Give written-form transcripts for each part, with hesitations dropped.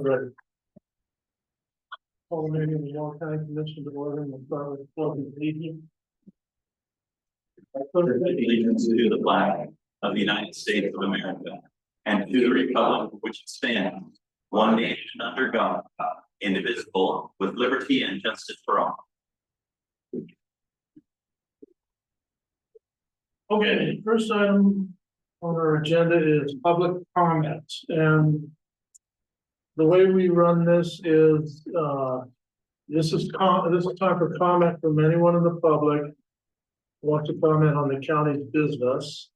Right. Call the meeting of the Morrow County Commission to order and we'll start with closing the meeting. Allegiance to the flag of the United States of America and to the republic which stands one nation under God, indivisible, with liberty and justice for all. Okay, first item on our agenda is public comments, and the way we run this is this is time for comment from anyone in the public who wants to comment on the county's business.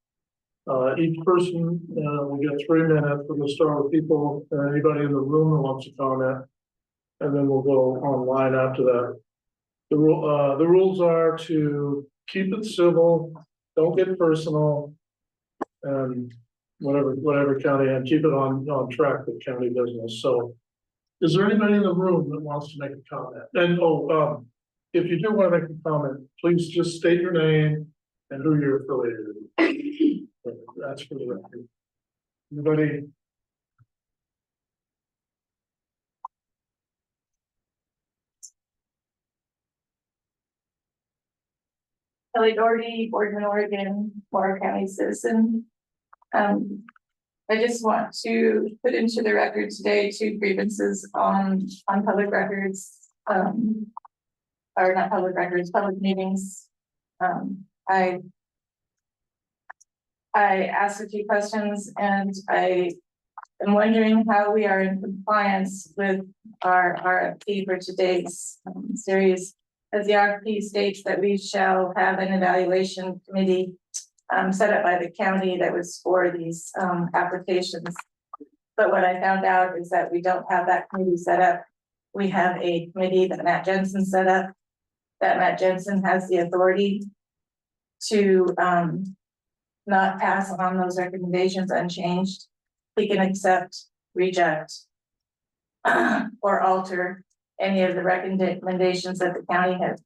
Each person will get 3 minutes. We'll start with people, anybody in the room who wants to comment, and then we'll go online after that. The rules are to keep it civil, don't get personal, and whatever county, and keep it on track with county business. So is there anybody in the room that wants to make a comment? And if you do want to make a comment, please just state your name and who you're affiliated with. That's for the record. Anybody? Kelly Doherty, Boardman, Oregon, Morrow County citizen. I just want to put into the record today 2 grievances on public records, or not public records, public meetings. I asked a few questions and I am wondering how we are in compliance with our RFP for today's series. As the RFP states that we shall have an evaluation committee set up by the county that was for these applications. But what I found out is that we don't have that committee set up. We have a committee that Matt Jensen set up, that Matt Jensen has the authority to not pass on those recommendations unchanged. He can accept, reject, or alter any of the recommendations that the county has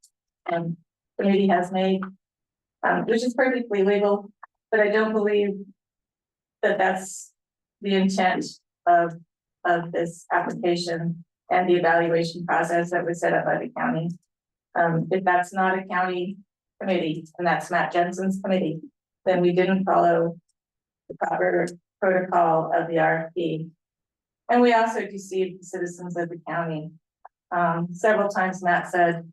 committee has made, which is perfectly legal, but I don't believe that that's the intent of this application and the evaluation process that was set up by the county. If that's not a county committee and that's Matt Jensen's committee, then we didn't follow the proper protocol of the RFP. And we also deceived the citizens of the county. Several times Matt said,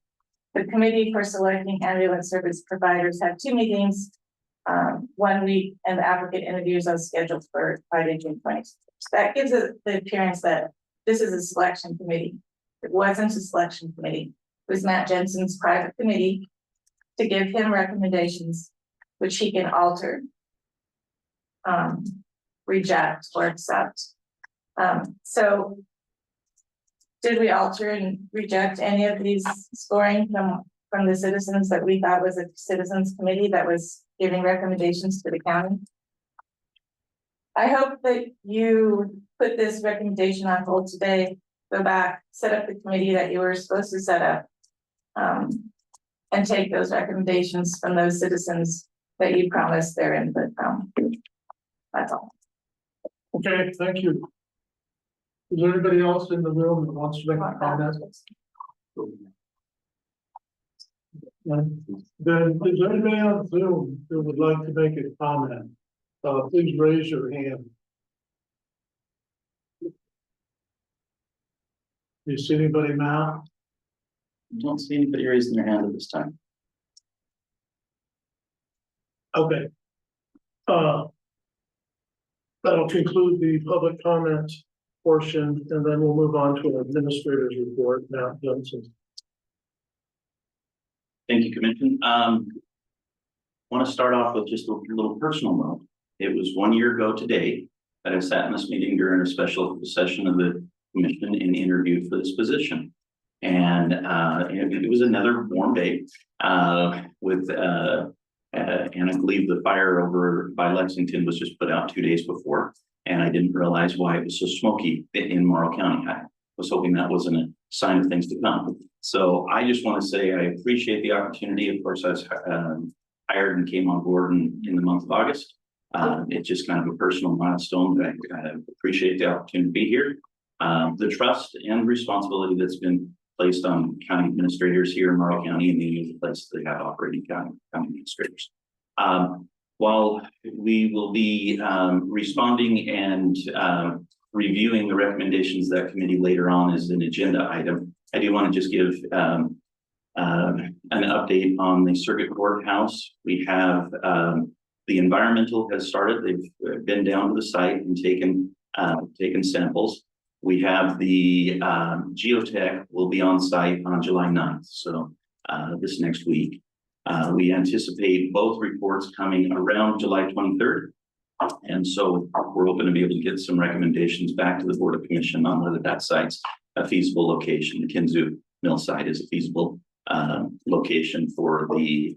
the committee for selecting ambulance service providers had 2 meetings, 1 week, and the applicant interviews are scheduled for Friday, June 26th. That gives it the appearance that this is a selection committee. It wasn't a selection committee. It was Matt Jensen's private committee to give him recommendations, which he can alter, reject, or accept. So did we alter and reject any of these scoring from the citizens that we thought was a citizens committee that was giving recommendations to the county? I hope that you put this recommendation on hold today, go back, set up the committee that you were supposed to set up, and take those recommendations from those citizens that you promised their input from. That's all. Okay, thank you. Is there anybody else in the room that wants to make a comment? Then is there anybody on Zoom who would like to make a comment? Please raise your hand. Do you see anybody now? I don't see anybody raising their hand at this time. Okay. That'll conclude the public comment portion, and then we'll move on to an administrator's report. Matt Jensen. Thank you, Commission. Want to start off with just a little personal note. It was 1 year ago today that I sat in this meeting during a special session of the Commission and interviewed for this position. And it was another warm day with and I believe the fire over by Lexington was just put out 2 days before. And I didn't realize why it was so smoky in Morrow County. I was hoping that wasn't a sign of things to come. So I just want to say I appreciate the opportunity. Of course, I was hired and came on board in the month of August. It's just kind of a personal milestone, but I appreciate the opportunity to be here. The trust and responsibility that's been placed on county administrators here in Morrow County and the other places they have operating county administrators. While we will be responding and reviewing the recommendations of that committee later on as an agenda item, I do want to just give an update on the circuit courthouse. We have the environmental has started. They've been down to the site and taken samples. We have the geotech will be on site on July 9th, so this next week. We anticipate both reports coming around July 23rd. And so we're hoping to be able to get some recommendations back to the Board of Commission on whether that site's a feasible location. The Kinzu Mill site is a feasible location for the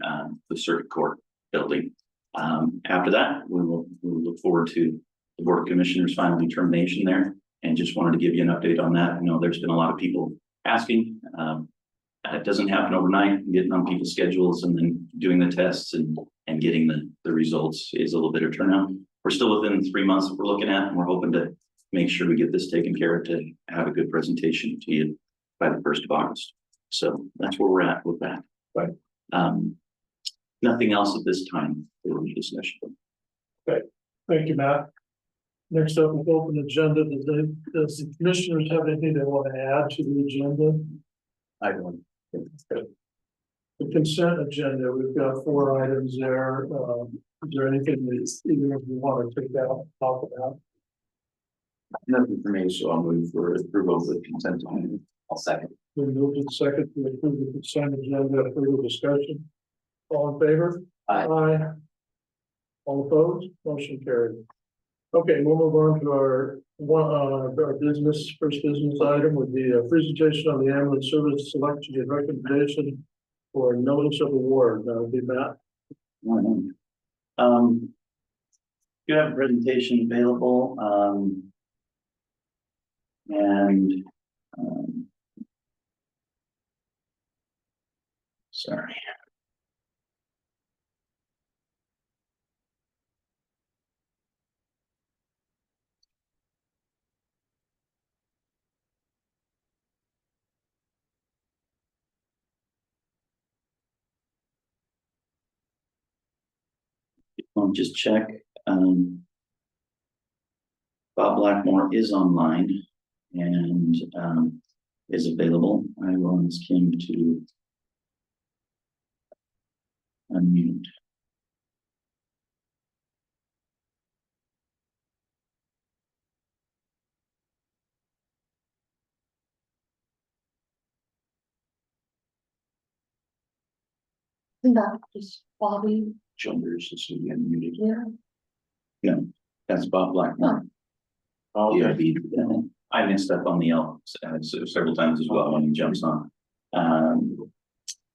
circuit court building. After that, we will look forward to the Board of Commissioners' final determination there. And just wanted to give you an update on that. I know there's been a lot of people asking. It doesn't happen overnight. Getting on people's schedules and then doing the tests and getting the results is a little bit of turnout. We're still within 3 months that we're looking at, and we're hoping to make sure we get this taken care of to have a good presentation to you by the 1st of August. So that's where we're at with that. Right. Nothing else at this time for discussion. Okay, thank you, Matt. Next up, we'll open agenda. Does the commissioners have anything they want to add to the agenda? I don't. Okay. The consent agenda, we've got 4 items there. Is there anything that either of you want to take out, talk about? Nothing for me, so I'll move for approval of the consent agenda. I'll second. We moved in second to approve the consent agenda. Further discussion? All in favor? Aye. Aye. All opposed? Motion carried. Okay, we'll move on to our first business item would be a presentation on the ambulance service selection and recommendation for a notice of award. That would be Matt. You have a presentation available, sorry. I'll just check. Bob Blackmore is online and is available. I will ask him to unmute. That is Bobby. Childers is unmuted. Yeah. No, that's Bob Blackmore. Oh, Yeah, I messed up on the L several times as well when he jumps on.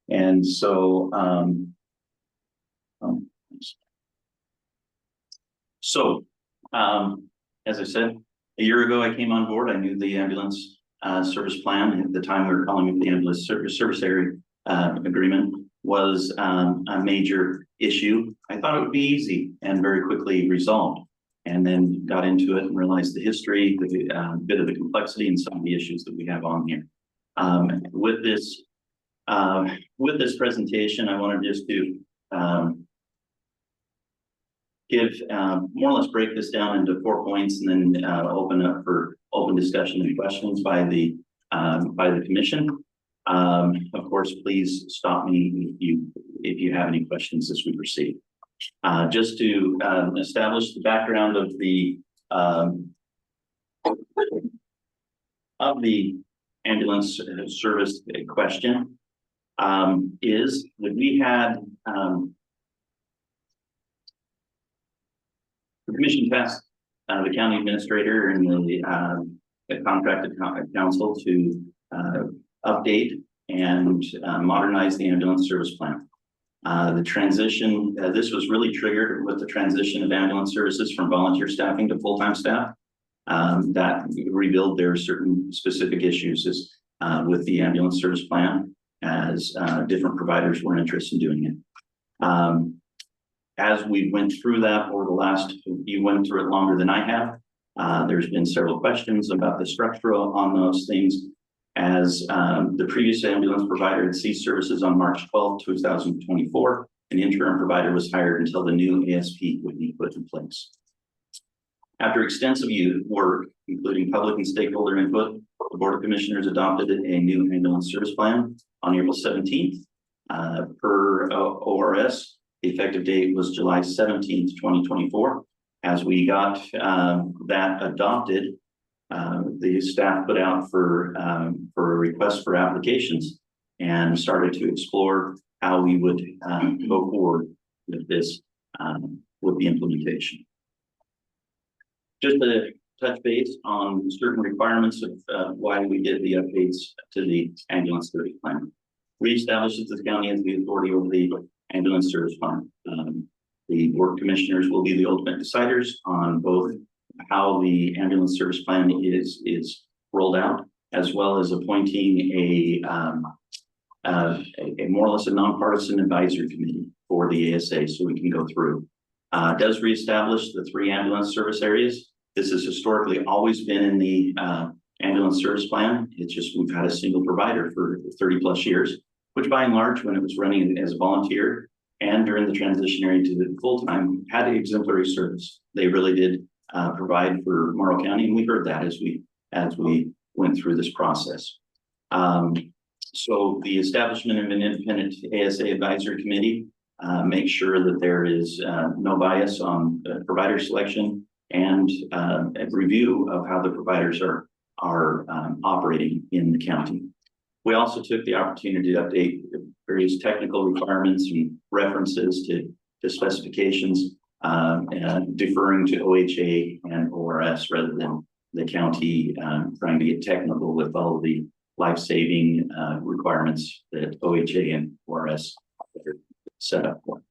And so, as I said, a year ago I came on board. I knew the ambulance service plan. At the time we were calling it the ambulance service area agreement was a major issue. I thought it would be easy and very quickly resolved. And then got into it and realized the history, the bit of the complexity and some of the issues that we have on here. With this presentation, I wanted just to give more or less break this down into 4 points and then open up for open discussion and questions by the commission. Of course, please stop me if you have any questions as we proceed. Just to establish the background of the ambulance service question is that we had the commission tasked the county administrator and the contracted council to update and modernize the ambulance service plan. The transition, this was really triggered with the transition of ambulance services from volunteer staffing to full-time staff. That revealed there are certain specific issues with the ambulance service plan as different providers were interested in doing it. As we went through that over the last, you went through it longer than I have. There's been several questions about the structural on those things, as the previous ambulance provider had ceased services on March 12, 2024. An interim provider was hired until the new ASP would be put in place. After extensive work, including public and stakeholder input, the Board of Commissioners adopted a new ambulance service plan on April 17th. Per ORS, the effective date was July 17th, 2024. As we got that adopted, the staff put out for a request for applications and started to explore how we would go forward with this, with the implementation. Just to touch base on certain requirements of why we did the updates to the ambulance service plan. Reestablishes the county as the authority over the ambulance service plan. The Board of Commissioners will be the ultimate deciders on both how the ambulance service plan is rolled out, as well as appointing a more or less a nonpartisan advisory committee for the ASA, so we can go through. Does reestablish the 3 ambulance service areas. This has historically always been in the ambulance service plan. It's just we've had a single provider for 30 plus years, which by and large, when it was running as a volunteer and during the transitionary to the full-time, had exemplary service. They really did provide for Morrow County, and we heard that as we went through this process. So the establishment of an independent ASA advisory committee makes sure that there is no bias on provider selection and a review of how the providers are operating in the county. We also took the opportunity to update various technical requirements and references to specifications, deferring to OHA and ORS rather than the county trying to get technical with all of the life-saving requirements that OHA and ORS are set up for.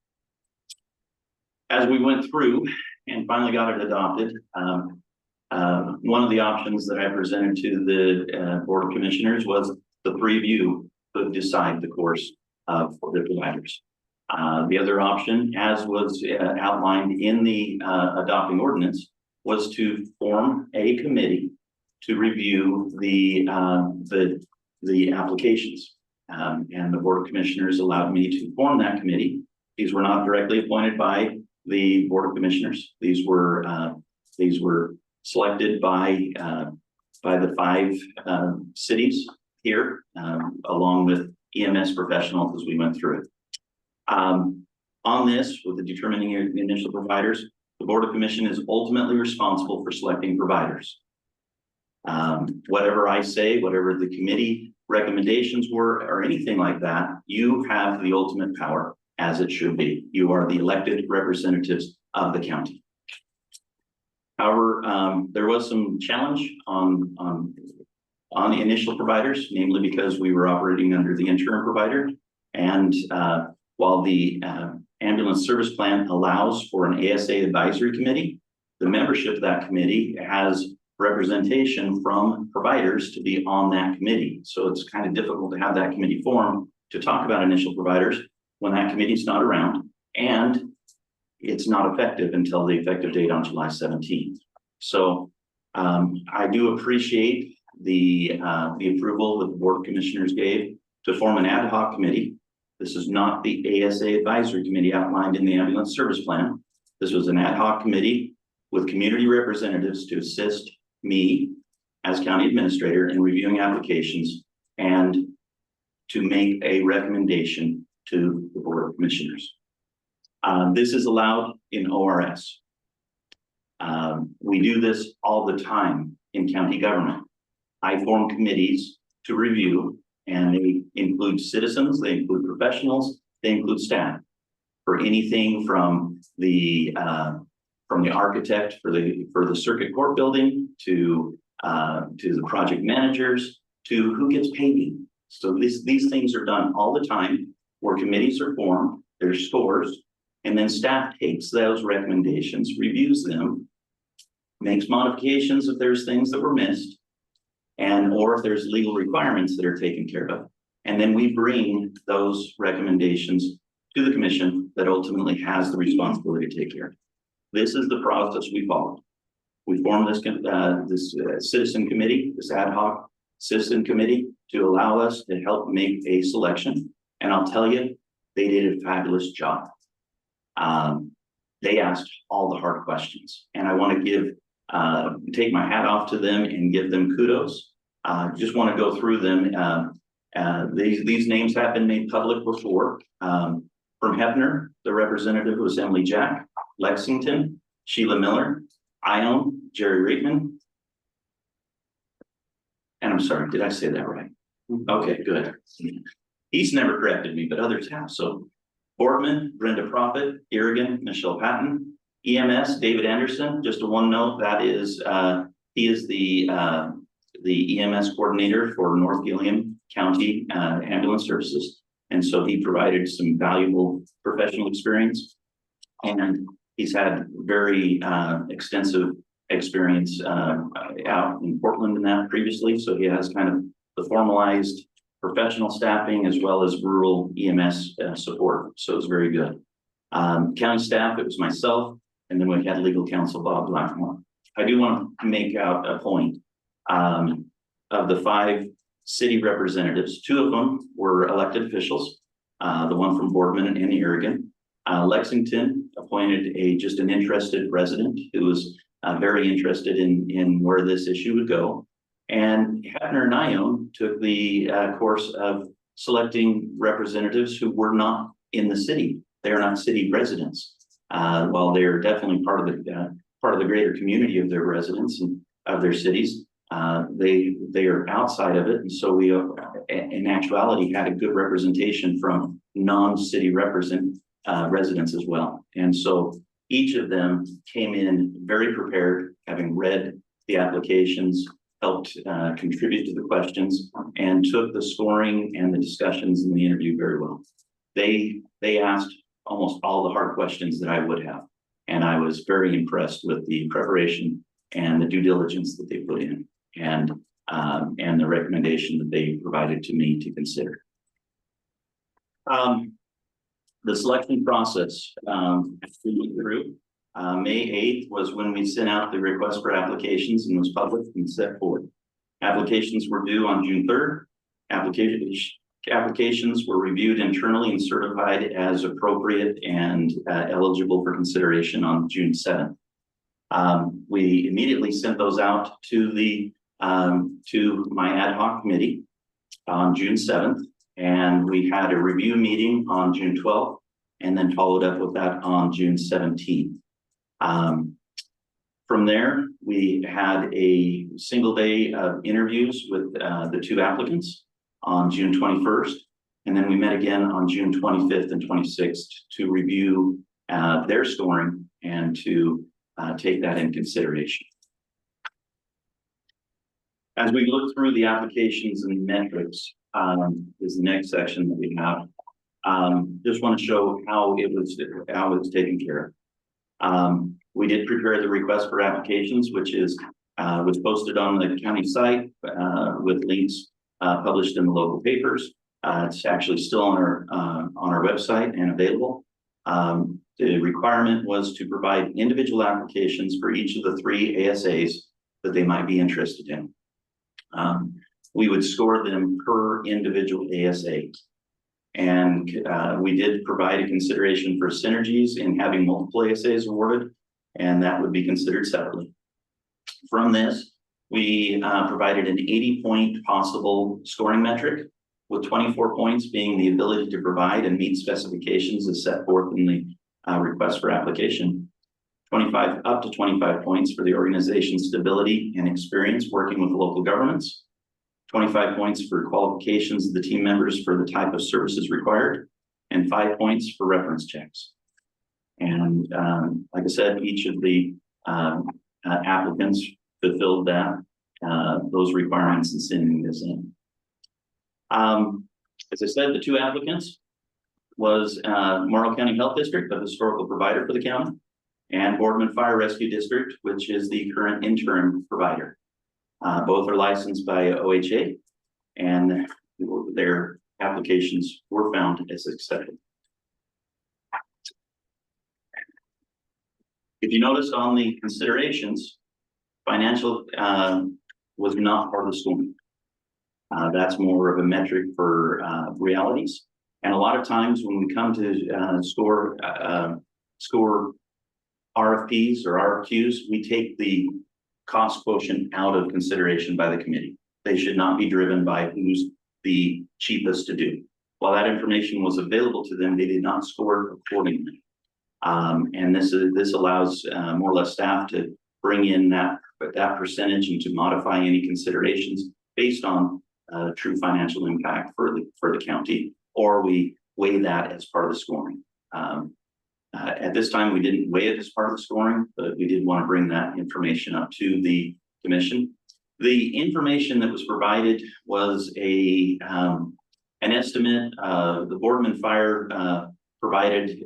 As we went through and finally got it adopted, one of the options that I presented to the Board of Commissioners was the 3 of you could decide the course of the providers. The other option, as was outlined in the adopting ordinance, was to form a committee to review the applications. And the Board of Commissioners allowed me to form that committee. These were not directly appointed by the Board of Commissioners. These were selected by the 5 cities here, along with EMS professionals as we went through it. On this, with the determining the initial providers, the Board of Commission is ultimately responsible for selecting providers. Whatever I say, whatever the committee recommendations were, or anything like that, you have the ultimate power, as it should be. You are the elected representatives of the county. However, there was some challenge on the initial providers, namely because we were operating under the interim provider. And while the ambulance service plan allows for an ASA advisory committee, the membership of that committee has representation from providers to be on that committee. So it's kind of difficult to have that committee formed to talk about initial providers when that committee is not around, and it's not effective until the effective date on July 17th. So I do appreciate the approval that the Board of Commissioners gave to form an ad hoc committee. This is not the ASA advisory committee outlined in the ambulance service plan. This was an ad hoc committee with community representatives to assist me as county administrator in reviewing applications and to make a recommendation to the Board of Commissioners. This is allowed in ORS. We do this all the time in county government. I form committees to review, and they include citizens, they include professionals, they include staff for anything from the architect for the circuit court building to the project managers to who gets paving. So these things are done all the time where committees are formed, there's scores, and then staff takes those recommendations, reviews them, makes modifications if there's things that were missed, and or if there's legal requirements that are taken care of. And then we bring those recommendations to the commission that ultimately has the responsibility to take care of. This is the process we follow. We formed this citizen committee, this ad hoc citizen committee, to allow us to help make a selection. And I'll tell you, they did a fabulous job. They asked all the hard questions, and I want to take my hat off to them and give them kudos. Just want to go through them. These names have been made public before. From Hefner, the representative was Emily Jack. Lexington, Sheila Miller. Ione, Jerry Reitman. And I'm sorry, did I say that right? Okay, good. He's never corrected me, but others have. So Boardman, Brenda Prophet, Irrigan, Michelle Patton, EMS, David Anderson. Just a one note, that is, he is the EMS coordinator for North Gilliam County Ambulance Services. And so he provided some valuable professional experience. And he's had very extensive experience out in Portland and that previously. So he has kind of the formalized professional staffing as well as rural EMS support. So it's very good. County staff, it was myself, and then we had legal counsel Bob Blackmore. I do want to make out a point. Of the 5 city representatives, 2 of them were elected officials, the one from Boardman and Irrigan. Lexington appointed just an interested resident who was very interested in where this issue would go. And Hefner and Ione took the course of selecting representatives who were not in the city. They are not city residents. While they are definitely part of the greater community of their residents and of their cities, they are outside of it. And so we, in actuality, had a good representation from non-city residents as well. And so each of them came in very prepared, having read the applications, helped contribute to the questions, and took the scoring and the discussions in the interview very well. They asked almost all the hard questions that I would have. And I was very impressed with the preparation and the due diligence that they put in, and the recommendation that they provided to me to consider. The selection process through May 8th was when we sent out the request for applications and was published and set forth. Applications were due on June 3rd. Applications were reviewed internally and certified as appropriate and eligible for consideration on June 7th. We immediately sent those out to my ad hoc committee on June 7th, and we had a review meeting on June 12th, and then followed up with that on June 17th. From there, we had a single day of interviews with the 2 applicants on June 21st, and then we met again on June 25th and 26th to review their scoring and to take that in consideration. As we look through the applications and metrics, is the next section that we have. Just want to show how it was taken care of. We did prepare the request for applications, which was posted on the county site with links published in the local papers. It's actually still on our website and available. The requirement was to provide individual applications for each of the 3 ASAs that they might be interested in. We would score them per individual ASA. And we did provide a consideration for synergies in having multiple ASAs awarded, and that would be considered separately. From this, we provided an 80-point possible scoring metric, with 24 points being the ability to provide and meet specifications as set forth in the request for application. 25 up to 25 points for the organization's stability and experience working with local governments. 25 points for qualifications of the team members for the type of services required, and 5 points for reference checks. And like I said, each of the applicants fulfilled those requirements in sending this in. As I said, the 2 applicants was Morrow County Health District, a historical provider for the county, and Boardman Fire Rescue District, which is the current interim provider. Both are licensed by OHA, and their applications were found as accepted. If you notice on the considerations, financial, was not part of the scoring. That's more of a metric for, realities. And a lot of times when we come to, score RFPs or RFQs, we take the cost quotient out of consideration by the committee. They should not be driven by who's the cheapest to do. While that information was available to them, they did not score accordingly. And this allows more or less staff to bring in that percentage and to modify any considerations based on true financial impact for the county, or we weigh that as part of the scoring. At this time, we didn't weigh it as part of the scoring, but we did want to bring that information up to the commission. The information that was provided was an estimate. The Boardman Fire provided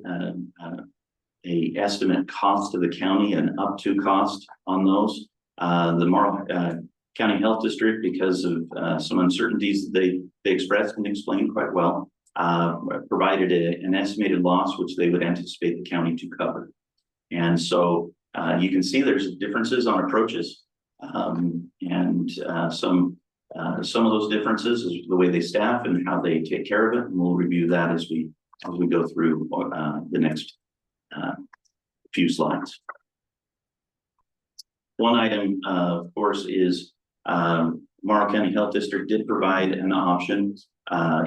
a estimate cost to the county and up to cost on those. The Morrow County Health District, because of some uncertainties that they expressed and explained quite well, provided an estimated loss which they would anticipate the county to cover. And so you can see there's differences on approaches, and some of those differences is the way they staff and how they take care of it, and we'll review that as we go through the next few slides. One item, of course, is Morrow County Health District did provide an option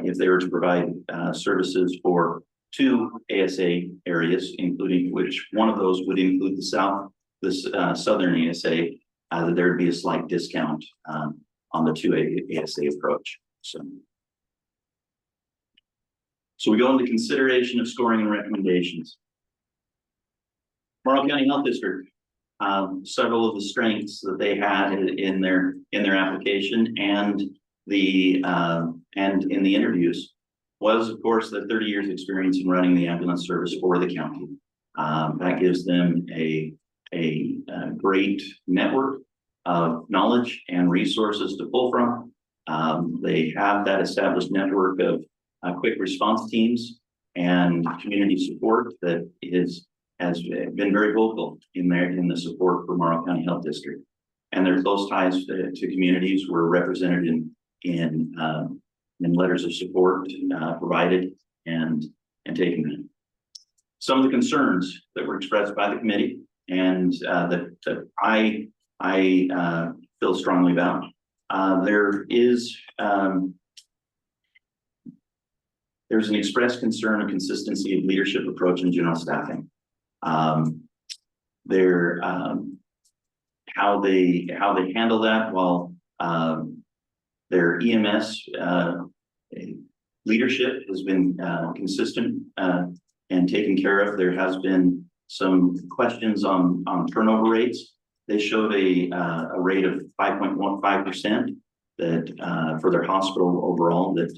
if they were to provide services for 2 ASA areas, including which one of those would include the southern ASA, that there would be a slight discount on the 2 ASA approach. So we go into consideration of scoring and recommendations. Morrow County Health District, several of the strengths that they had in their application and in the interviews was, of course, the 30 years experience in running the ambulance service for the county. That gives them a great network of knowledge and resources to pull from. They have that established network of quick response teams and community support that has been very vocal in the support for Morrow County Health District. And their close ties to communities were represented in letters of support provided and taken in. Some of the concerns that were expressed by the committee and that I feel strongly about. There's an expressed concern of consistency of leadership approach and general staffing. How they handle that, while their EMS leadership has been consistent and taken care of. There has been some questions on turnover rates. They showed a rate of 5.15% that for their hospital overall, that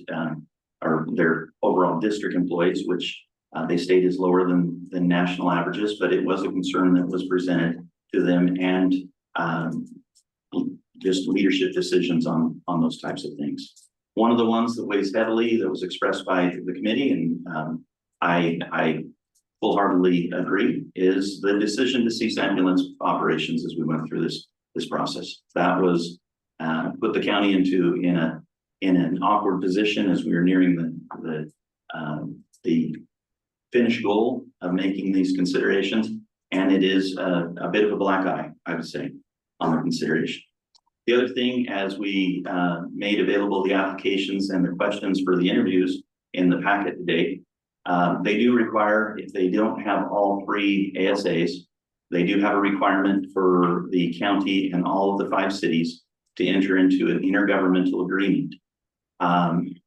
are their overall district employees, which they state is lower than national averages, but it was a concern that was presented to them, and just leadership decisions on those types of things. One of the ones that weighs heavily that was expressed by the committee, and I full-heartedly agree, is the decision to cease ambulance operations as we went through this process. That was put the county in an awkward position as we were nearing the finished goal of making these considerations, and it is a bit of a black eye, I would say, on the consideration. The other thing, as we made available the applications and the questions for the interviews in the packet today, they do require, if they don't have all 3 ASAs, they do have a requirement for the county and all of the 5 cities to enter into an intergovernmental agreement,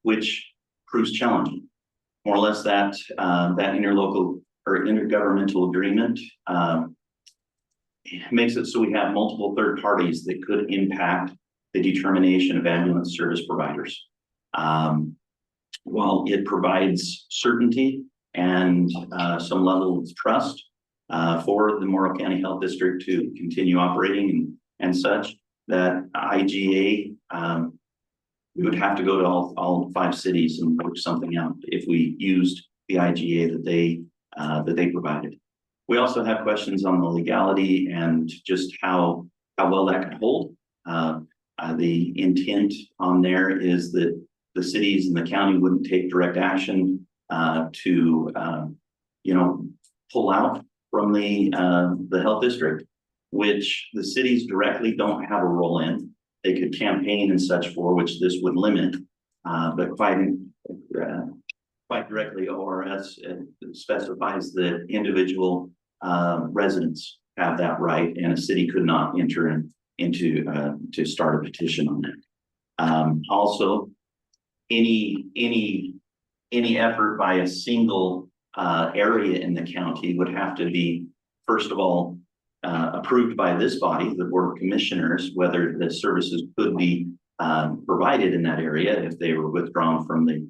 which proves challenging. More or less that interlocal or intergovernmental agreement makes it so we have multiple third parties that could impact the determination of ambulance service providers. While it provides certainty and some level of trust for the Morrow County Health District to continue operating and such, that IGA, we would have to go to all 5 cities and work something out if we used the IGA that they provided. We also have questions on the legality and just how how well that can hold. The intent on there is that the cities and the county wouldn't take direct action to pull out from the health district, which the cities directly don't have a role in. They could campaign and such for, which this would limit, but quite directly, ORS specifies that individual residents have that right, and a city could not enter into to start a petition on that. Also, any effort by a single area in the county would have to be, first of all, approved by this body, the Board of Commissioners, whether the services could be provided in that area if they were withdrawn from the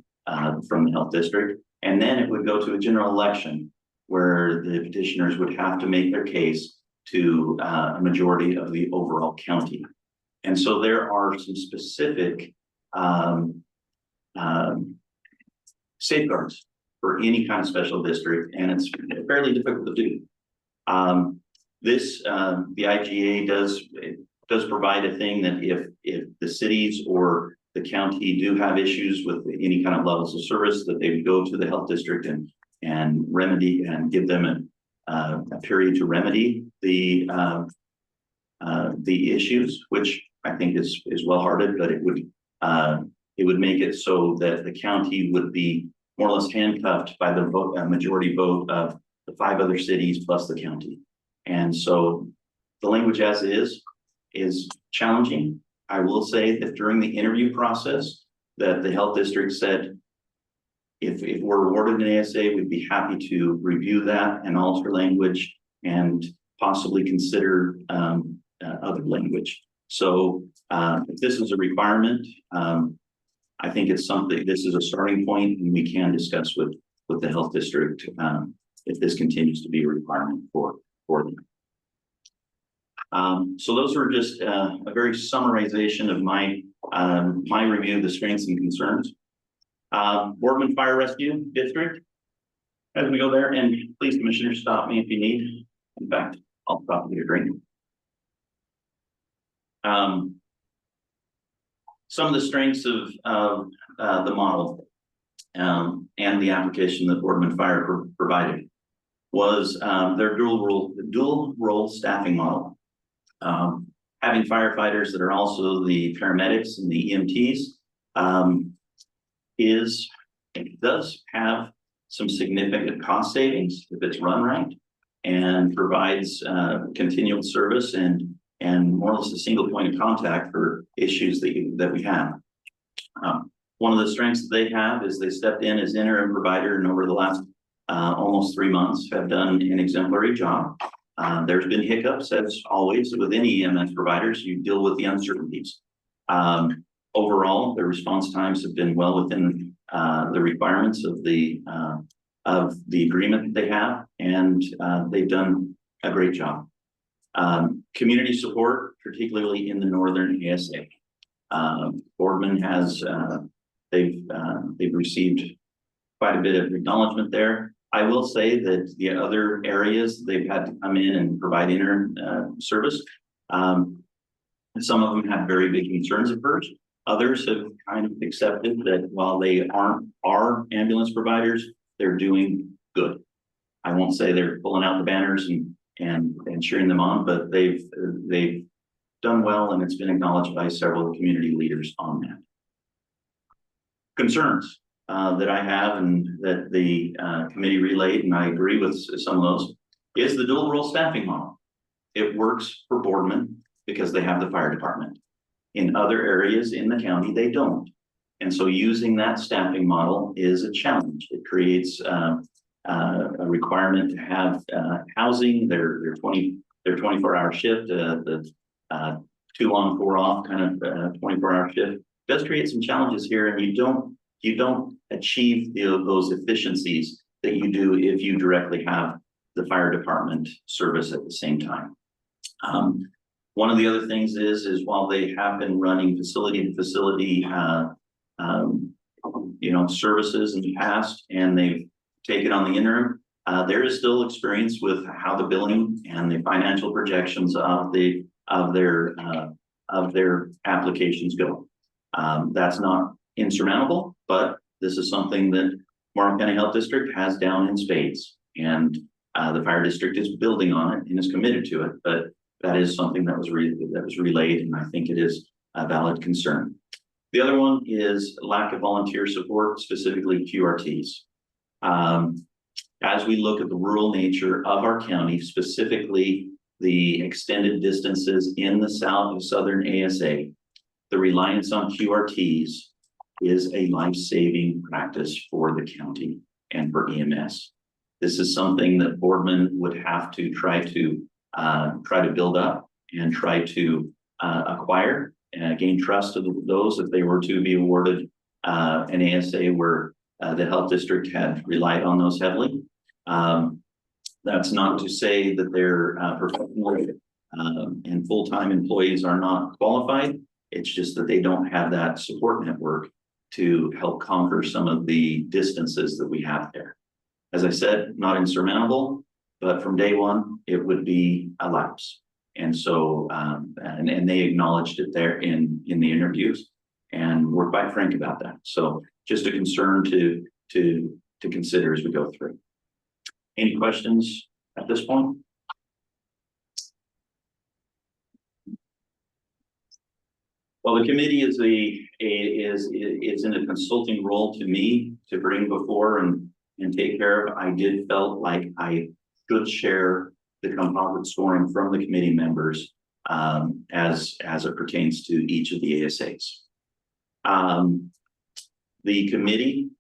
health district. And then it would go to a general election where the petitioners would have to make their case to a majority of the overall county. And so there are some specific safeguards for any kind of special district, and it's fairly difficult to do. The IGA does provide a thing that if the cities or the county do have issues with any kind of levels of service, that they would go to the health district and remedy and give them a period to remedy the issues, which I think is well-hearted, but it would make it so that the county would be more or less handcuffed by the majority vote of the 5 other cities plus the county. And so the language as is challenging. I will say that during the interview process that the health district said, if we're awarded an ASA, we'd be happy to review that and alter language and possibly consider other language. So if this is a requirement, I think it's something, this is a starting point, and we can discuss with the health district if this continues to be a requirement for them. So those are just a very summarization of my review of the strengths and concerns. Boardman Fire Rescue District, as we go there, and please, Commissioner, stop me if you need. In fact, I'll stop and get a drink. Some of the strengths of the model and the application that Boardman Fire provided was their dual role staffing model. Having firefighters that are also the paramedics and the EMTs it does have some significant cost savings if it's run right, and provides continual service and more or less a single point of contact for issues that we have. One of the strengths that they have is they stepped in as interim provider, and over the last almost 3 months have done an exemplary job. There's been hiccups, as always with any EMS providers. You deal with the uncertainties. Overall, the response times have been well within the requirements of the agreement that they have, and they've done a great job. Community support, particularly in the northern ASA. Boardman has they've received quite a bit of acknowledgement there. I will say that the other areas they've had to come in and provide interim service. Some of them have very big concerns at first. Others have kind of accepted that while they aren't our ambulance providers, they're doing good. I won't say they're pulling out the banners and cheering them on, but they've done well, and it's been acknowledged by several community leaders on that. Concerns that I have and that the committee relayed, and I agree with some of those, is the dual role staffing model. It works for Boardman because they have the fire department. In other areas in the county, they don't. And so using that staffing model is a challenge. It creates a requirement to have housing, their 24-hour shift, the 2 on 4 off kind of 24-hour shift does create some challenges here, and you don't achieve those efficiencies that you do if you directly have the fire department service at the same time. One of the other things is while they have been running facility to facility services in the past, and they've taken on the interim, there is still experience with how the billing and the financial projections of the of their applications go. That's not insurmountable, but this is something that Morrow County Health District has down in spades. And the fire district is building on it and is committed to it, but that is something that was relayed, and I think it is a valid concern. The other one is lack of volunteer support, specifically QRTs. As we look at the rural nature of our county, specifically the extended distances in the southern ASA, the reliance on QRTs is a life-saving practice for the county and for EMS. This is something that boardmen would have to try to build up and try to acquire and gain trust of those if they were to be awarded an ASA where the health district had relied on those heavily. That's not to say that their professional and full-time employees are not qualified. It's just that they don't have that support network to help conquer some of the distances that we have there. As I said, not insurmountable, but from day one, it would be a lapse. And so, and they acknowledged it there in the interviews, and we're quite frank about that. So just a concern to consider as we go through. Any questions at this point? Well, the committee is in a consulting role to me to bring before and take care of. I did felt like I should share the composite scoring from the committee members as it pertains to each of the ASAs. The committee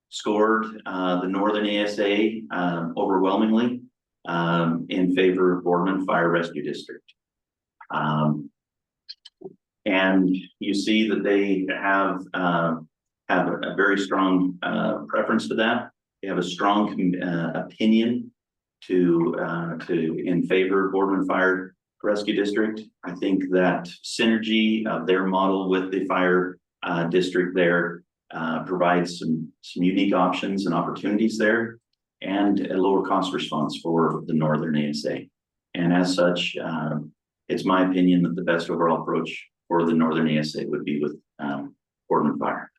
scored the Northern ASA overwhelmingly in favor of Boardman Fire Rescue District. And you see that they have a very strong preference to that. They have a strong opinion in favor of Boardman Fire Rescue District. I think that synergy of their model with the fire district there provides some unique options and opportunities there, and a lower cost response for the Northern ASA. And as such, it's my opinion that the best overall approach for the Northern ASA would be with Boardman Fire.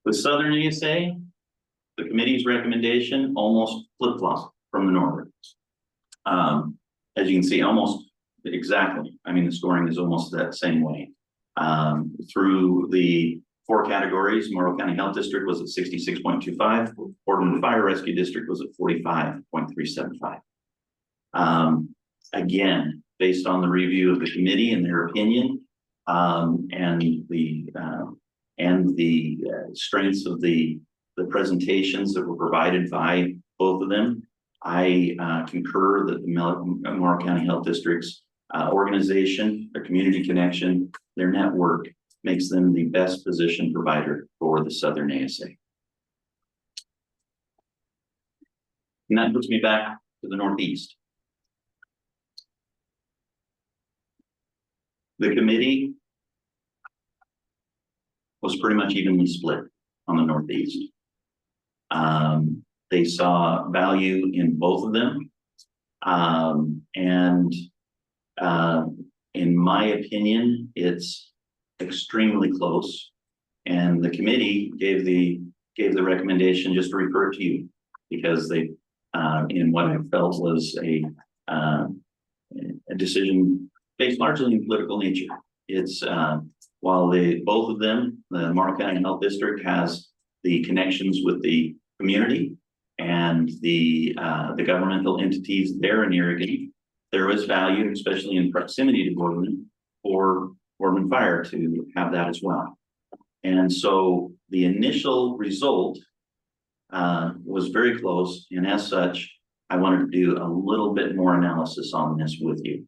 With Southern ASA, the committee's recommendation almost flip-flops from the Northern. As you can see, almost exactly. I mean, the scoring is almost that same way. Through the 4 categories, Morrow County Health District was at 66.25, Boardman Fire Rescue District was at 45.375. Again, based on the review of the committee and their opinion, and the strengths of the presentations that were provided by both of them, I concur that the Morrow County Health District's organization, their community connection, their network makes them the best position provider for the Southern ASA. And that puts me back to the Northeast. The committee was pretty much evenly split on the Northeast. They saw value in both of them. In my opinion, it's extremely close. And the committee gave the recommendation just to refer it to you, because they, in what I felt was a decision based largely in political nature. It's while both of them, the Morrow County Health District has the connections with the community and the governmental entities there in Oregon, there is value, especially in proximity to Boardman, for Boardman Fire to have that as well. And so the initial result was very close, and as such, I wanted to do a little bit more analysis on this with you.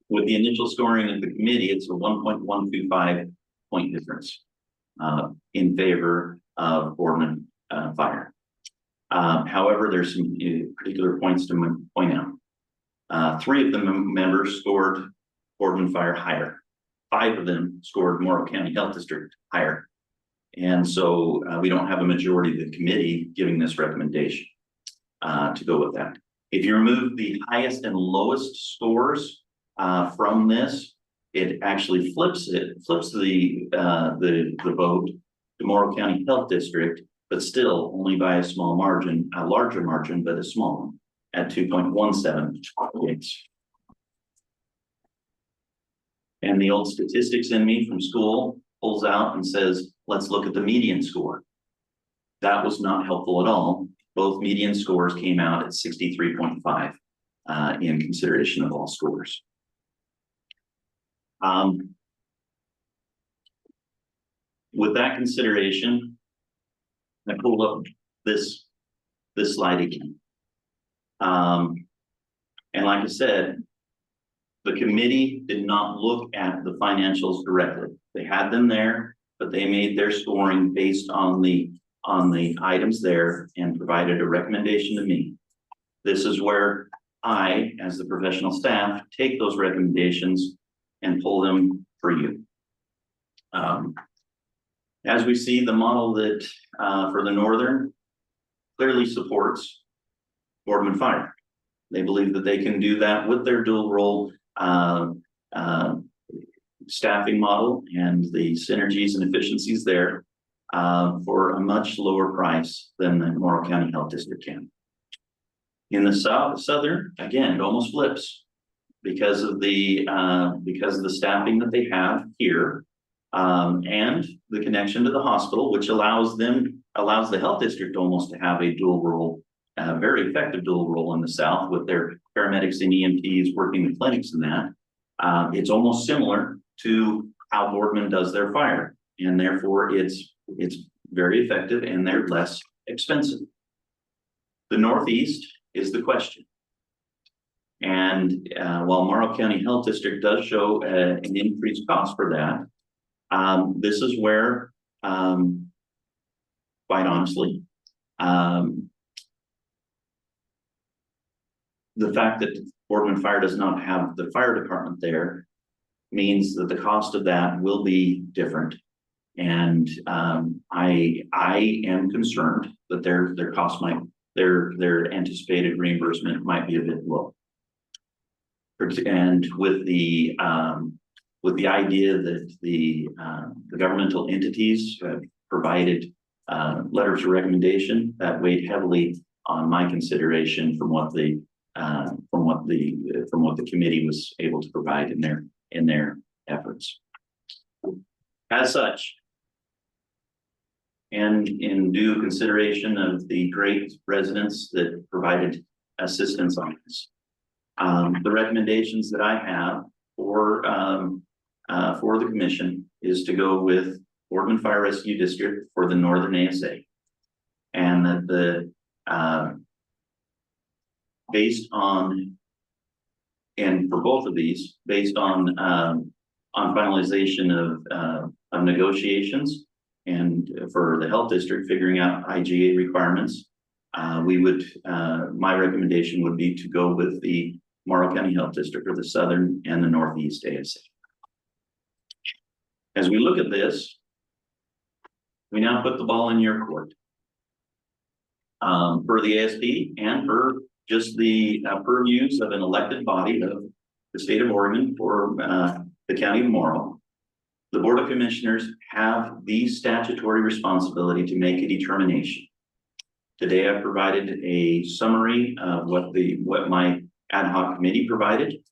With the initial scoring of the committee, it's a 1.125 point difference in favor of Boardman Fire. However, there's some particular points to point out. 3 of the members scored Boardman Fire higher. 5 of them scored Morrow County Health District higher. And so we don't have a majority of the committee giving this recommendation. to go with that. If you remove the highest and lowest scores from this, it actually flips the vote to Morrow County Health District, but still only by a small margin, a larger margin, but a small one at 2.17 points. And the old statistics in me from school pulls out and says, let's look at the median score. That was not helpful at all. Both median scores came out at 63.5 in consideration of all scores. With that consideration, I pulled up this slide again. And like I said, the committee did not look at the financials directly. They had them there, but they made their scoring based on the items there and provided a recommendation to me. This is where I, as the professional staff, take those recommendations and pull them for you. As we see, the model that for the Northern clearly supports Boardman Fire. They believe that they can do that with their dual role staffing model and the synergies and efficiencies there for a much lower price than the Morrow County Health District can. In the Southern, again, it almost flips because of the staffing that they have here and the connection to the hospital, which allows the health district almost to have a dual role, a very effective dual role in the South with their paramedics and EMTs working the clinics and that. It's almost similar to how Boardman does their fire, and therefore it's very effective and they're less expensive. The Northeast is the question. And while Morrow County Health District does show an increased cost for that, this is where, quite honestly, the fact that Boardman Fire does not have the fire department there means that the cost of that will be different. And I am concerned that their cost their anticipated reimbursement might be a bit low. And with the idea that the governmental entities have provided letters of recommendation, that weighed heavily on my consideration from what the committee was able to provide in their efforts. As such, and in due consideration of the great residents that provided assistance on this, the recommendations that I have for the commission is to go with Boardman Fire Rescue District for the Northern ASA, and that based on, and for both of these, based on finalization of negotiations, and for the health district figuring out IGA requirements, my recommendation would be to go with the Morrow County Health District for the Southern and the Northeast ASA. As we look at this, we now put the ball in your court. For the ASP and for just the purviews of an elected body of the state of Oregon for the county of Morrow, the Board of Commissioners have the statutory responsibility to make a determination. Today, I've provided a summary of what my ad hoc committee provided,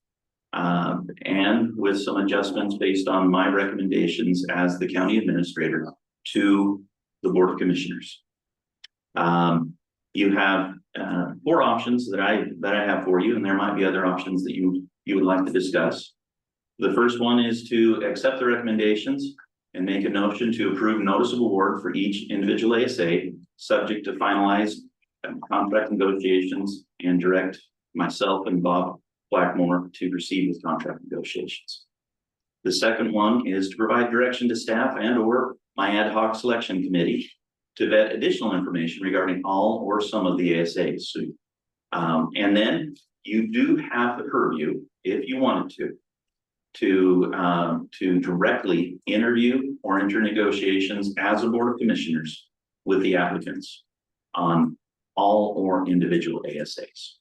and with some adjustments based on my recommendations as the county administrator to the Board of Commissioners. You have 4 options that I have for you, and there might be other options that you would like to discuss. The first one is to accept the recommendations and make a motion to approve notice of award for each individual ASA, subject to finalized contract negotiations, and direct myself and Bob Blackmore to proceed with contract negotiations. The second one is to provide direction to staff and/or my ad hoc selection committee to vet additional information regarding all or some of the ASAs. And then you do have the purview, if you wanted to directly interview or enter negotiations as a Board of Commissioners with the applicants on all or individual ASAs.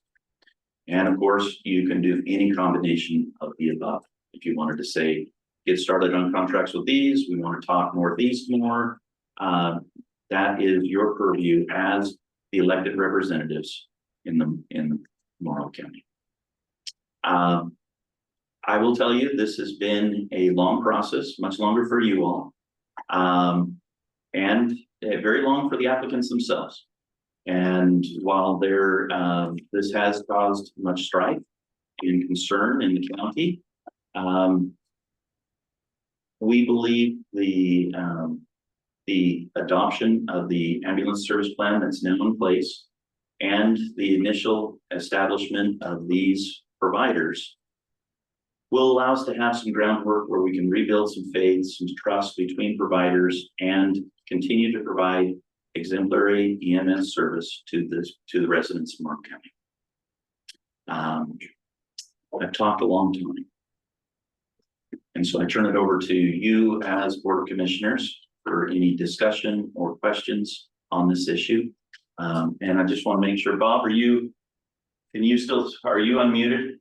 And of course, you can do any combination of the above. If you wanted to say, get started on contracts with these, we want to talk Northeast more. That is your purview as the elected representatives in Morrow County. I will tell you, this has been a long process, much longer for you all, and very long for the applicants themselves. And while this has caused much strife and concern in the county, we believe the adoption of the ambulance service plan that's now in place and the initial establishment of these providers will allow us to have some groundwork where we can rebuild some faith, some trust between providers, and continue to provide exemplary EMS service to the residents of Morrow County. I've talked a long time. And so I turn it over to you as Board of Commissioners for any discussion or questions on this issue. And I just want to make sure, Bob, are you unmuted?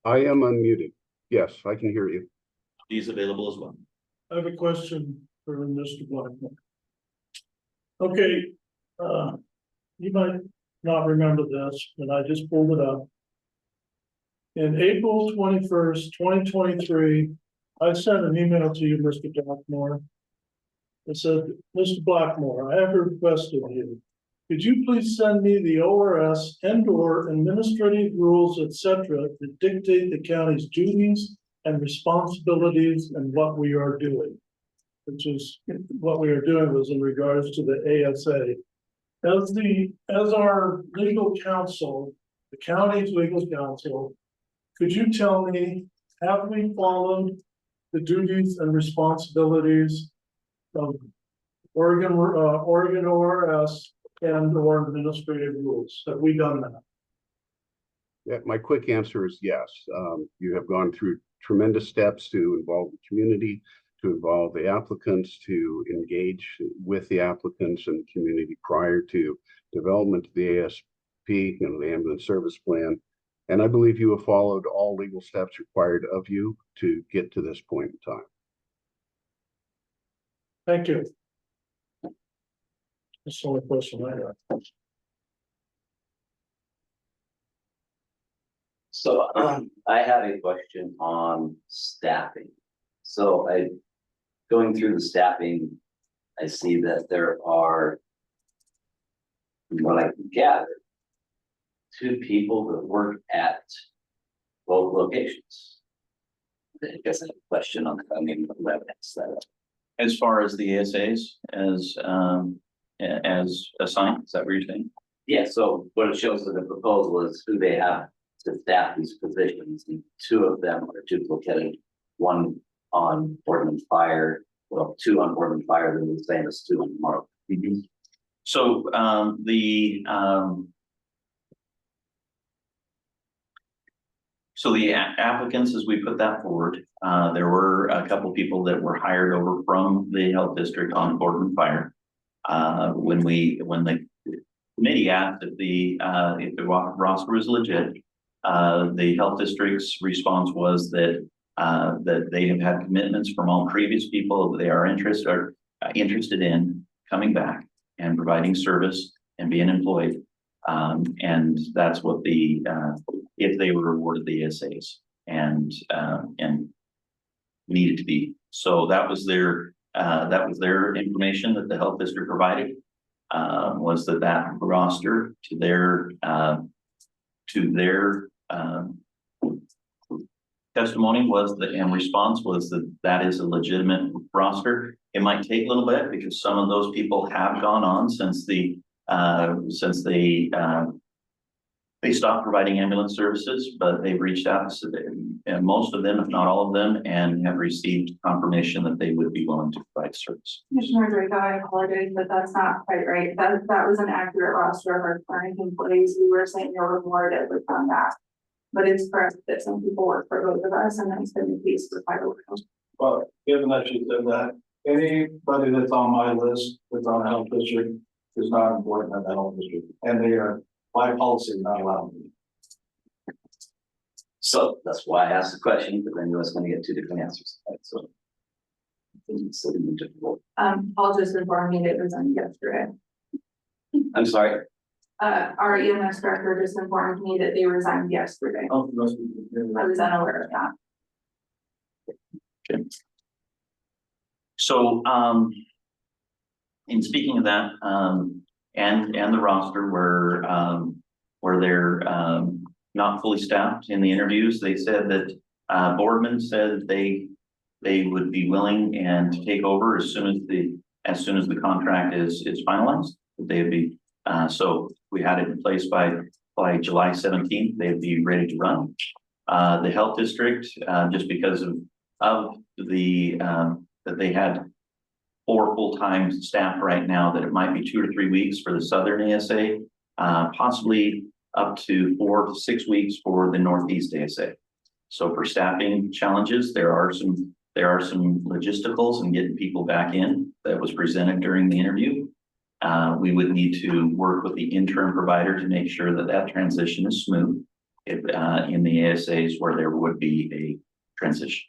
I am unmuted. Yes, I can hear you. He's available as well. I have a question for Mr. Blackmore. Okay, you might not remember this, but I just pulled it up. In April 21st, 2023, I sent an email to you, Mr. Blackmore. It said, Mr. Blackmore, I have a request of you. Could you please send me the ORS and/or administrative rules, etc., that dictate the county's duties and responsibilities and what we are doing? Which is what we are doing was in regards to the ASA. As our legal counsel, the county's legal counsel, could you tell me, have we followed the duties and responsibilities of Oregon ORS and/or administrative rules? Have we done that? Yeah, my quick answer is yes. You have gone through tremendous steps to involve the community, to involve the applicants, to engage with the applicants and community prior to development of the ASP, the ambulance service plan. And I believe you have followed all legal steps required of you to get to this point in time. Thank you. That's the only question I have. So I have a question on staffing. So going through the staffing, I see that there are, from what I can gather, 2 people that work at both locations. I guess I have a question on, what evidence that. As far as the ASAs as assigned, is that what you're saying? Yeah, so what it shows in the proposal is who they have to staff these positions, and 2 of them are duplicated. 1 on Boardman Fire, well, 2 on Boardman Fire, they're the same as 2 on Morrow. Mm-hmm. So the applicants, as we put that forward, there were a couple people that were hired over from the health district on Boardman Fire. When the committee asked if the roster was legit, the health district's response was that they have had commitments from all previous people that they are interested in coming back and providing service and being employed. And that's what if they were awarded the ASAs and needed to be. So that was their information that the health district provided, was that roster to their testimony was that, and response was that is a legitimate roster. It might take a little bit because some of those people have gone on since they stopped providing ambulance services, but they've reached out to them, and most of them, if not all of them, and have received confirmation that they would be willing to provide service. Commissioner Draco, I apologize, but that's not quite right. That was an accurate roster of our current employees. We were saying they were awarded with on that. But it's correct that some people work for both of us, and that's been the case for quite a while. Well, given that you said that, anybody that's on my list that's on a health district is not employed by that health district, and they are by policy not allowed. So that's why I asked the question, but then you was gonna get two different answers, right? So. I think it's sitting in difficult. Paul just informed me that it was on yesterday. I'm sorry. Our EMS director just informed me that they resigned yesterday. Oh, I was unaware of that. So, in speaking of that, and the roster where they're, not fully staffed in the interviews, they said that, Boardman said they would be willing and to take over as soon as the contract is finalized. They'd be, so we had it in place by July 17th, they'd be ready to run. The health district, just because of the, that they had 4 full-time staff right now, that it might be 2 to 3 weeks for the Southern ASA, possibly up to 4 to 6 weeks for the Northeast ASA. So for staffing challenges, there are some logisticals and getting people back in that was presented during the interview. We would need to work with the interim provider to make sure that that transition is smooth if, in the ASAs where there would be a transition.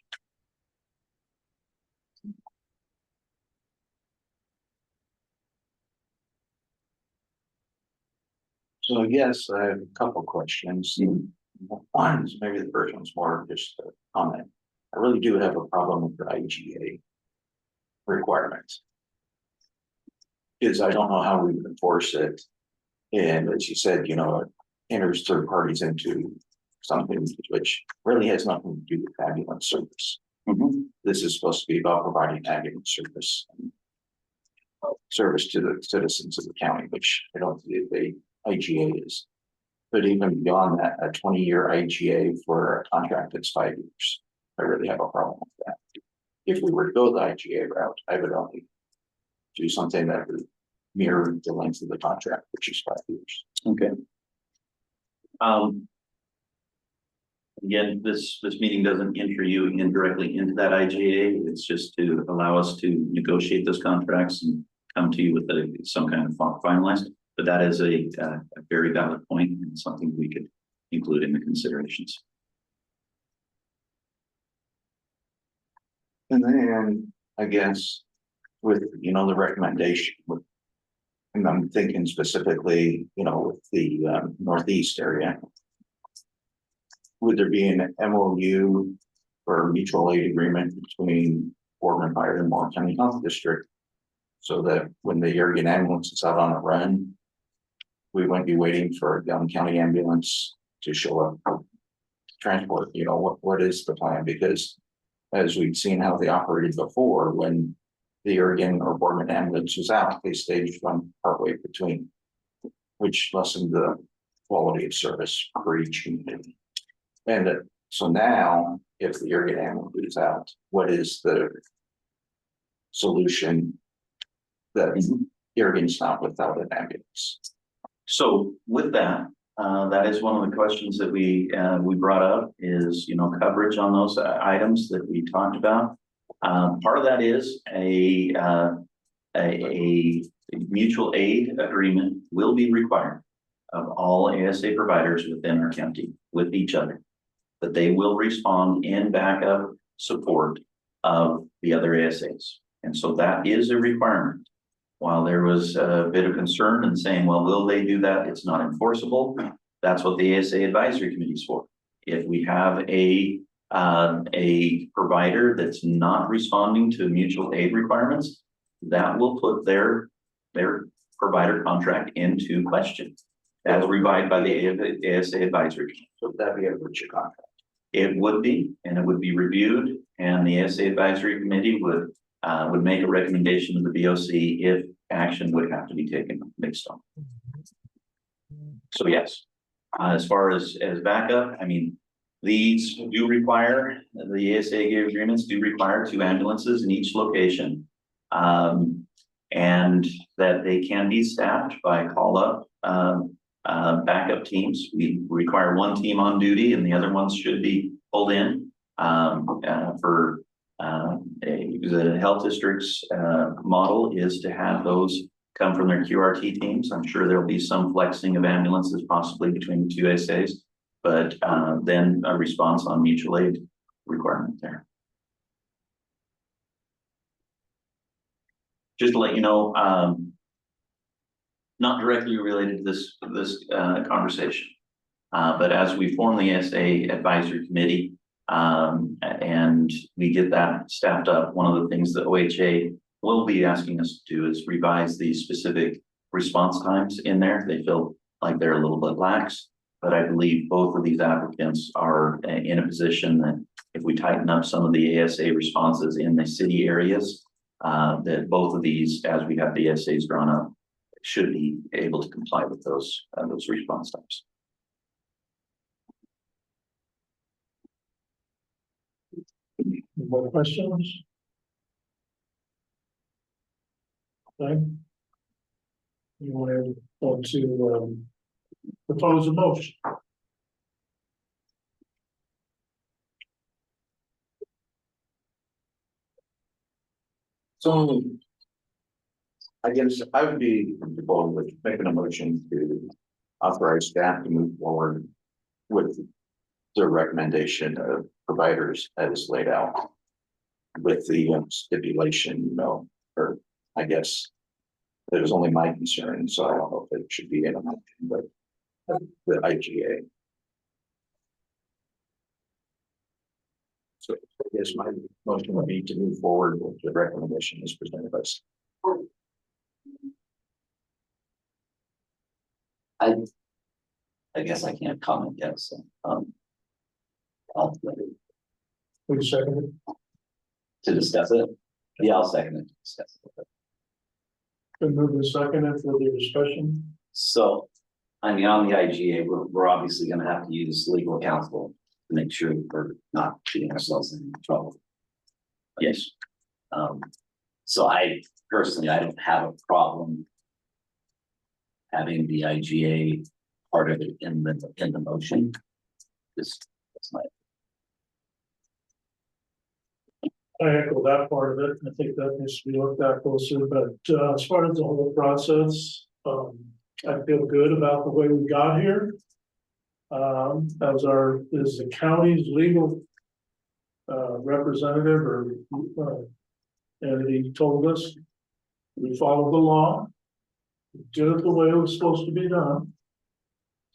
So yes, I have a couple questions. One is maybe the first one's more just a comment. I really do have a problem with the IGA requirements. Because I don't know how we would enforce it. And as you said, you know, it enters third parties into something which really has nothing to do with ambulance service. This is supposed to be about providing ambulance service. Service to the citizens of the county, which I don't believe the IGA is. But even beyond that, a 20-year IGA for a contract that's 5 years, I really have a problem with that. If we were to go the IGA route, I would only do something that would mirror the length of the contract, which is 5 years. Okay. Again, this meeting doesn't enter you indirectly into that IGA. It's just to allow us to negotiate those contracts and come to you with some kind of finalized. But that is a very valid point and something we could include in the considerations. And then I guess with, you know, the recommendation with, and I'm thinking specifically, you know, with the Northeast area. Would there be an MOU or mutual aid agreement between Boardman Fire and Morrow County Health District? So that when the Oregon ambulance is out on a run, we wouldn't be waiting for a Young County ambulance to show up. Transport, you know, what is the plan? Because as we've seen how they operated before, when the Oregon or Boardman ambulance was out, they staged one partway between, which lessened the quality of service for each community. And so now, if the Oregon ambulance is out, what is the solution that Oregon's not without an ambulance? So with that, that is one of the questions that we brought up is, you know, coverage on those items that we talked about. Part of that is a mutual aid agreement will be required of all ASA providers within our county with each other, that they will respond in backup support of the other ASAs. And so that is a requirement. While there was a bit of concern in saying, well, will they do that? It's not enforceable. That's what the ASA advisory committee is for. If we have a provider that's not responding to mutual aid requirements, that will put their provider contract into question as revised by the ASA advisory committee. So that'd be a breach of contract. It would be, and it would be reviewed, and the ASA advisory committee would make a recommendation to the BOC if action would have to be taken based on. So yes, as far as backup, I mean, these do require, the ASA agreements do require 2 ambulances in each location. And that they can be staffed by call-up backup teams. We require 1 team on duty and the other ones should be pulled in for the health district's model is to have those come from their QRT teams. I'm sure there'll be some flexing of ambulances possibly between the two ASAs, but then a response on mutual aid requirement there. Just to let you know, not directly related to this conversation, but as we form the ASA advisory committee, and we get that staffed up, one of the things that OHA will be asking us to do is revise the specific response times in there. They feel like they're a little bit lax, but I believe both of these applicants are in a position that if we tighten up some of the ASA responses in the city areas, that both of these, as we have the ASAs drawn up, should be able to comply with those response times. More questions? Okay. You want to propose a motion? So I guess I would be comfortable with making a motion to authorize staff to move forward with the recommendation of providers as laid out. With the stipulation, you know, or I guess that was only my concern, so I don't know if it should be in a motion, but the IGA. So I guess my motion would be to move forward with the recommendation as presented by staff. I guess I can't comment yet, so, I'll Please second it. to discuss it. Yeah, I'll second it. To discuss it. Been moved and seconded for the discussion. So, I mean, on the IGA, we're obviously gonna have to use legal counsel to make sure that we're not getting ourselves in trouble. Yes. So I personally, I don't have a problem having the IGA part of it in the motion. That's my. I echo that part of it. I think that needs to be looked at closer, but as far as the whole process, I feel good about the way we got here. As the county's legal representative or and he told us we followed the law, did it the way it was supposed to be done.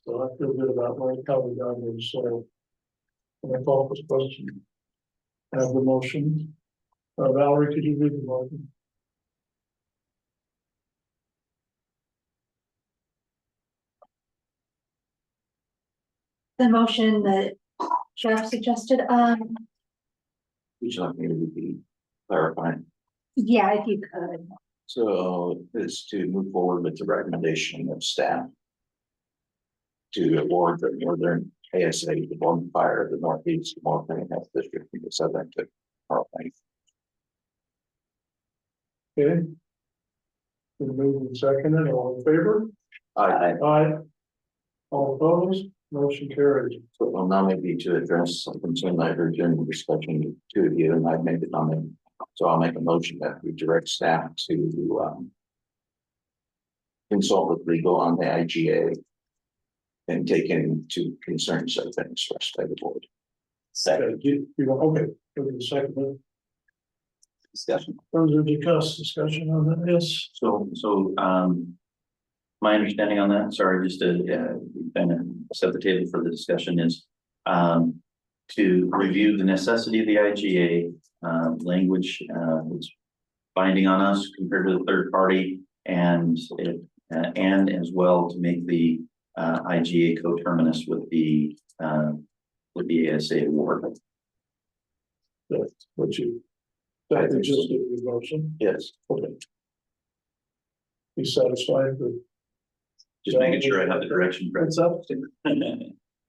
So I feel good about how we got here. So I'm gonna call this question. Have the motion. Valerie, could you read the motion? The motion that Jeff suggested, Would you like me to repeat, clarify? yeah, if you could. So it's to move forward with the recommendation of staff to award the Northern ASA the bonfire, the Northeast Morrow Health District, and the Southern to Morrow. Okay. Been moved and seconded, all in favor? I Aye. All opposed, motion carries. so will now maybe to address some concern I heard during the discussion to you, and I've made the comment. So I'll make a motion that we direct staff to consult with legal on the IGA and take into concerns that have been expressed by the board. Second Okay, for the second, discussion. further discussion on this. So my understanding on that, sorry, just to kind of set the table for the discussion is to review the necessity of the IGA language that's binding on us compared to the third party, and as well to make the IGA coterminous with the ASA award. That's what you, that is just a motion. Yes. Okay. You satisfied with? Just making sure I have the direction. What's up?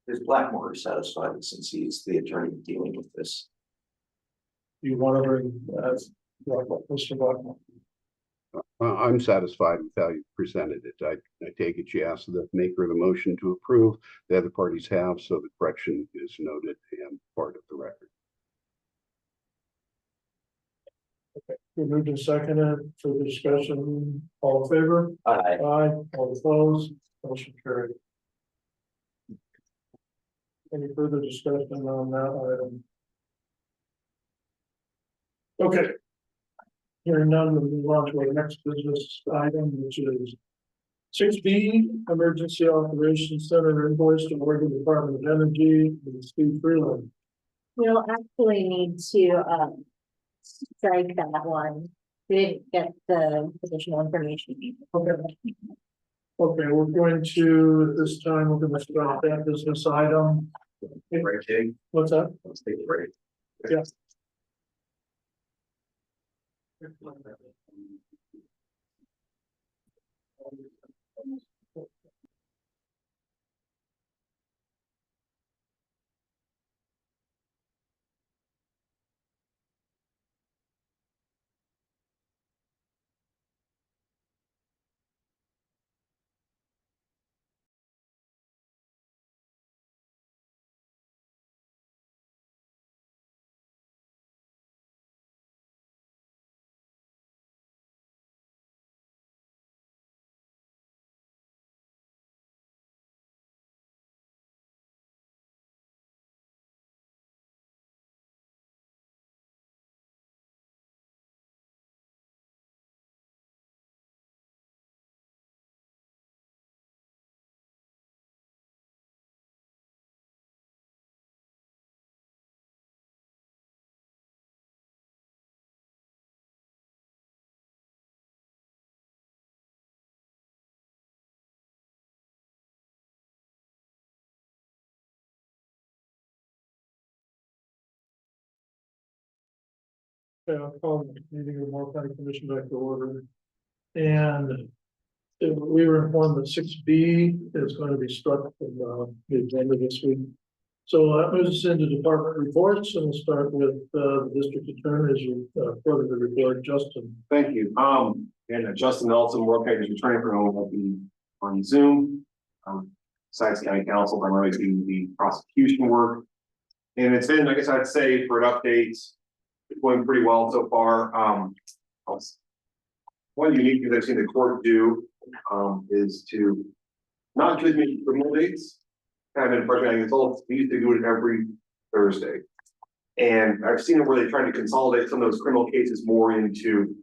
Is Blackmore satisfied since he's the attorney dealing with this? You want to bring, Mr. Blackmore? I'm satisfied with how you presented it. I take it you asked the maker of the motion to approve. The other parties have, so the correction is noted and part of the record. We moved and seconded for discussion, all in favor? Aye. Aye, all opposed, motion carried. Any further discussion on that item? Okay. Hearing none, we'll move on to our next business item, which is 6B, Emergency Operations Center invoice to Oregon Department of Energy, with Steve Freeland. We'll actually need to, strike that one. We didn't get the additional information. Okay. Okay, we're going to, at this time, we're gonna start that business item. Right, Jake? What's that? Let's take a break. Yeah. Okay, I'll call the meeting of the Morrow County Commission back to order. And we were informed that 6B is going to be struck from the agenda this week. So that moves us into department reports, and we'll start with the district attorney as you further the report, Justin. Thank you. And Justin Nelson, Morrow County Attorney for home, will be on Zoom. Besides county counsel, primarily doing the prosecution work. And it's been, I guess I'd say for an update, it's going pretty well so far. One unique thing I've seen the court do is to not give me criminal dates. Kind of been frustrating. It's all, we used to do it every Thursday. And I've seen it where they're trying to consolidate some of those criminal cases more into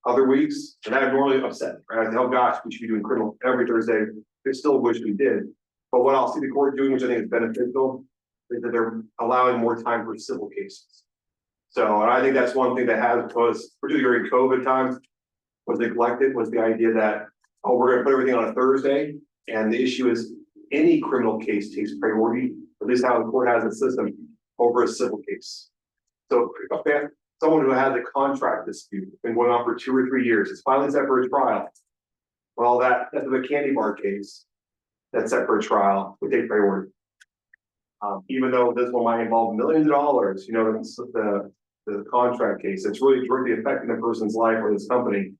other weeks. And that normally upset, right? I say, oh gosh, we should be doing criminal every Thursday. They still wish we did. But what I'll see the court doing, which I think is beneficial, is that they're allowing more time for civil cases. So, and I think that's one thing that was, particularly during COVID times, was neglected, was the idea that, oh, we're gonna put everything on a Thursday. And the issue is any criminal case takes priority, at least how the court has a system, over a civil case. So someone who has a contract dispute, been going on for 2 or 3 years, it's finally set for a trial. Well, that's a candy bar case that's set for a trial, would take priority. Even though this one might involve millions of dollars, you know, the contract case, it's really directly affecting the person's life or this company.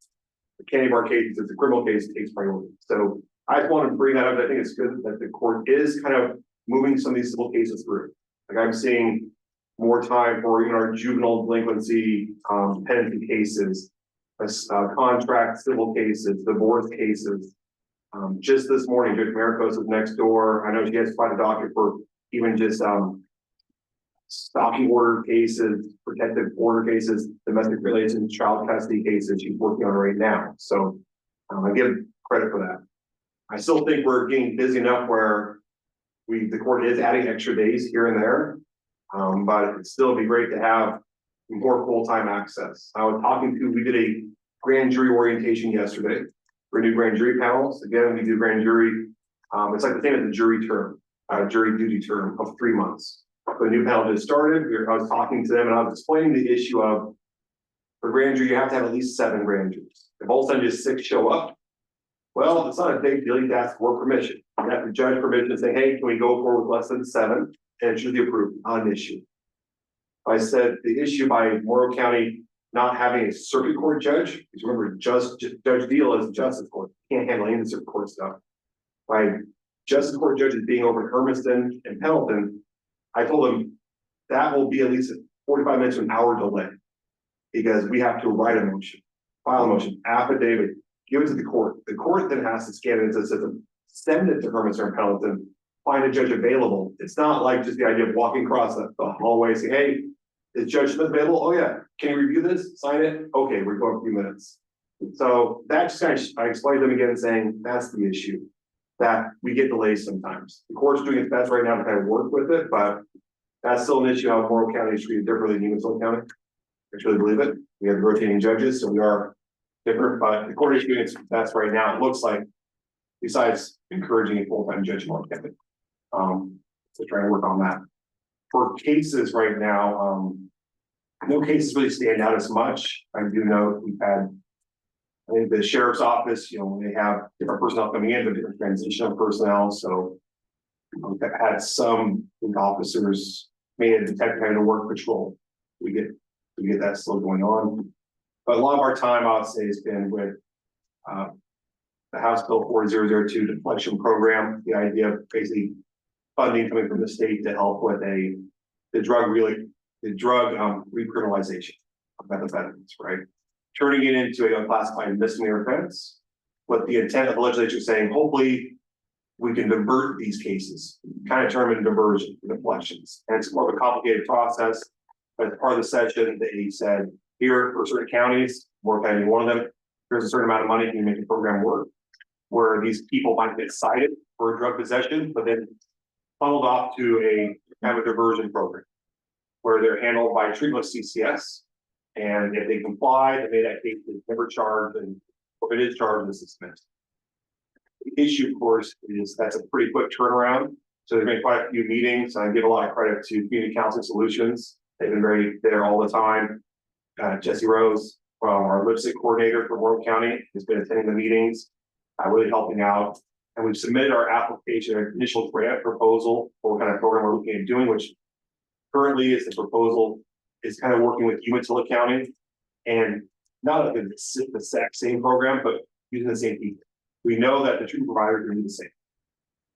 The candy bar case, it's a criminal case, it takes priority. So I just want to bring that up. I think it's good that the court is kind of moving some of these civil cases through. Like I'm seeing more time for, you know, our juvenile delinquency, penalty cases, contract civil cases, divorce cases. Just this morning, Judge Maricos is next door. I know she has quite a docket for even just stalking order cases, protective order cases, domestic relations, child custody cases she's working on right now. So I give credit for that. I still think we're getting busy enough where the court is adding extra days here and there. But it'd still be great to have more full-time access. We did a grand jury orientation yesterday for new grand jury panels. Again, we do grand jury. It's like the same as a jury term, jury duty term of 3 months. The new panel just started. I was talking to them and I was explaining the issue of for grand jury, you have to have at least 7 grand juries. If all of a sudden just 6 show up, well, it's not a big deal. You ask for permission. You have to judge permission and say, hey, can we go forward with less than 7? And it should be approved, not an issue. I said the issue by Morrow County not having a circuit court judge, because remember, Judge Deal is justice court, can't handle any of the circuit court stuff. By justice court judges being over in Hermiston and Pendleton, I told them that will be at least 45 minutes to an hour delay. because we have to write a motion, file a motion, affidavit, give it to the court. The court then has to scan it into the system, send it to Hermiston or Pendleton, find a judge available. It's not like just the idea of walking across the hallway, saying, hey, is Judge Smith available? Oh yeah, can you review this? Sign it? Okay, we're going a few minutes. So that's kind of, I explained to them again saying that's the issue, that we get delays sometimes. The court's doing its best right now to kind of work with it, but that's still an issue how Morrow County is treated differently than Unitarian County. I truly believe it. We have rotating judges, so we are different, but the court is doing its best right now. It looks like, besides encouraging a full-time judge in Morrow County. So try to work on that. For cases right now, no cases really stand out as much. I do know we've had, I think the sheriff's office, you know, they have different personnel coming in, but different transitional personnel, so we've had some officers, made a detective having to work patrol. We get that still going on. But a lot of our time, I would say, has been with the House Bill 4002 deflection program, the idea of basically funding coming from the state to help with the drug recriminalization of methamphetamines, right? Turning it into a unclassified misdemeanor offense, with the intent of the legislature saying, hopefully we can divert these cases, kind of term in diversion, deflections. And it's more of a complicated process, but as part of the session, they said, here for certain counties, Morrow County, one of them, there's a certain amount of money, can you make the program work? Where these people might get cited for drug possession, but then funneled off to a kind of a diversion program, where they're handled by a treatless CCS. And if they comply, they made that case is never charged, and if it is charged, it's dismissed. The issue, of course, is that's a pretty quick turnaround. So they've made quite a few meetings. I give a lot of credit to Community Counseling Solutions. They've been very there all the time. Jesse Rose, our lipstick coordinator for Morrow County, has been attending the meetings, really helping out. And we've submitted our application, our initial grant proposal for what kind of program we're looking at doing, which currently is the proposal is kind of working with Umatilla County, and not like the exact same program, but using the same people. We know that the treatment providers are going to be the same.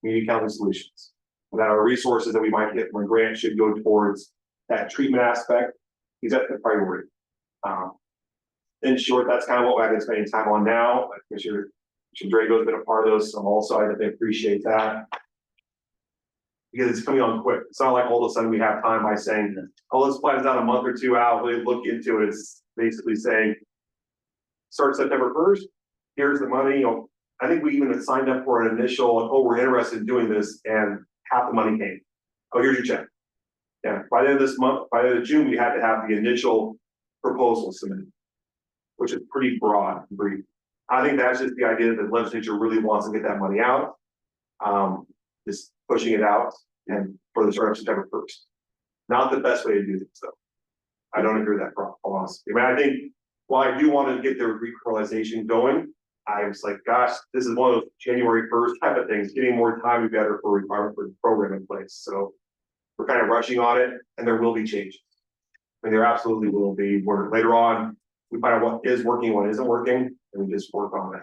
Community Counseling Solutions. And that our resources that we might get from a grant should go towards that treatment aspect, because that's the priority. In short, that's kind of what I've been spending time on now. Commissioner Drago's been a part of those, so I'm also, I appreciate that. Because it's coming on quick. It's not like all of a sudden we have time by saying, oh, let's plan this out a month or two out, really look into it. It's basically saying, start September 1st, here's the money. You know, I think we even signed up for an initial, oh, we're interested in doing this, and half the money came. Oh, here's your check. Yeah, by the end of this month, by the end of June, we had to have the initial proposal submitted, which is pretty broad and brief. I think that's just the idea that the legislature really wants to get that money out. Just pushing it out and for the start of September 1st. Not the best way to do this, though. I don't agree with that philosophy. I mean, I think while I do want to get the recriminalization going, I was like, gosh, this is one of those January 1st type of things. Getting more time would be better for requirement for the program in place. So we're kind of rushing on it, and there will be changes. I mean, there absolutely will be. Where later on, we find out what is working, what isn't working, and we just work on it.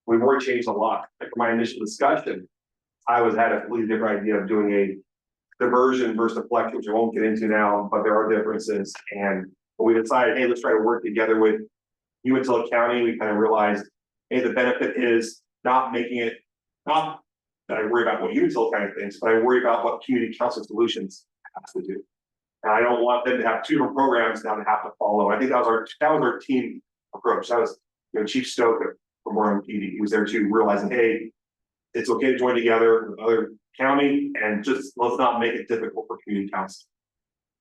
We've already changed a lot. Like my initial discussion, I had a completely different idea of doing a diversion versus deflection, which I won't get into now, but there are differences. And we decided, hey, let's try to work together with Umatilla County. We kind of realized, hey, the benefit is not making it, not that I worry about what Umatilla County thinks, but I worry about what Community Counseling Solutions has to do. And I don't want them to have two different programs now to have to follow. I think that was our team approach. That was, Chief Stoker from Morrow PD. He was there too, realizing, hey, it's okay to join together with other county and just let's not make it difficult for community counseling.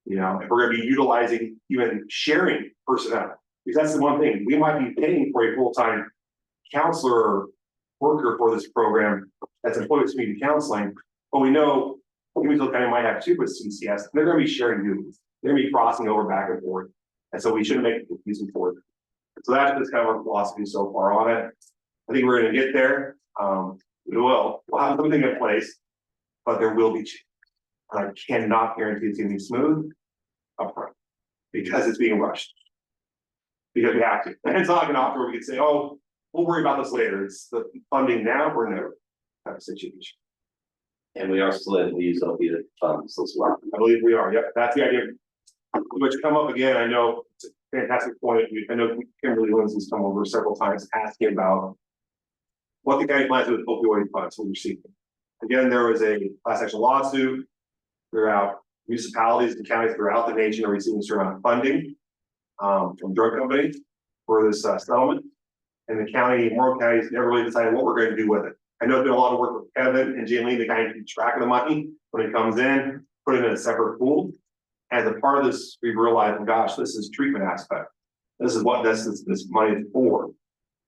If we're going to be utilizing even sharing personnel, because that's the one thing we might be paying for a full-time counselor or worker for this program that's employed with community counseling, but we know Umatilla County might have two with CCS. They're going to be sharing duties. They're going to be crossing over back and forth, and so we shouldn't make it confusing for them. So that's just kind of our philosophy so far on it. I think we're going to get there. We'll have something in place, but there will be change. And I cannot guarantee it's going to be smooth upfront because it's being rushed. Because we have to. And it's not an option where we can say, oh, we'll worry about this later. It's the funding now or never type of situation. And we are still able to use opiate funds as well. I believe we are. Yep, that's the idea. Which come up again, I know fantastic point. I know Kimberly Lindsay's come over several times asking about what the county plans with opioid funds we're receiving. Again, there was a class action lawsuit throughout municipalities and counties throughout the nation are receiving a certain amount of funding from drug companies for this settlement. And the county, Morrow County, has never really decided what we're going to do with it. I know there's been a lot of work with Kevin and Jaylene to kind of keep track of the money when it comes in, put it in a separate pool. As a part of this, we've realized, gosh, this is treatment aspect. This is what this money is for.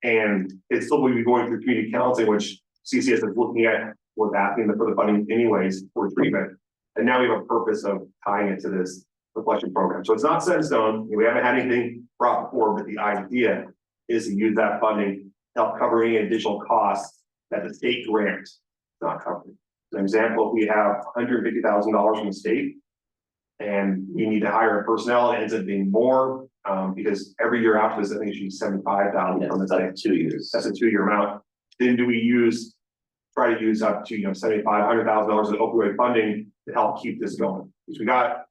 And it's still will be going through community counseling, which CCS is looking at, was asking for the funding anyways for treatment. And now we have a purpose of tying it to this reflection program. So it's not set in stone. We haven't had anything brought forward, but the idea is to use that funding to help cover any additional costs that the state grants not covering. An example, if we have $150,000 from the state and we need to hire personnel, it ends up being more because every year after this, I think it should be $75,000 from the state. 2 years. That's a 2-year amount. Then do we try to use up to $75,000, $100,000 of opioid funding to help keep this going? Because we got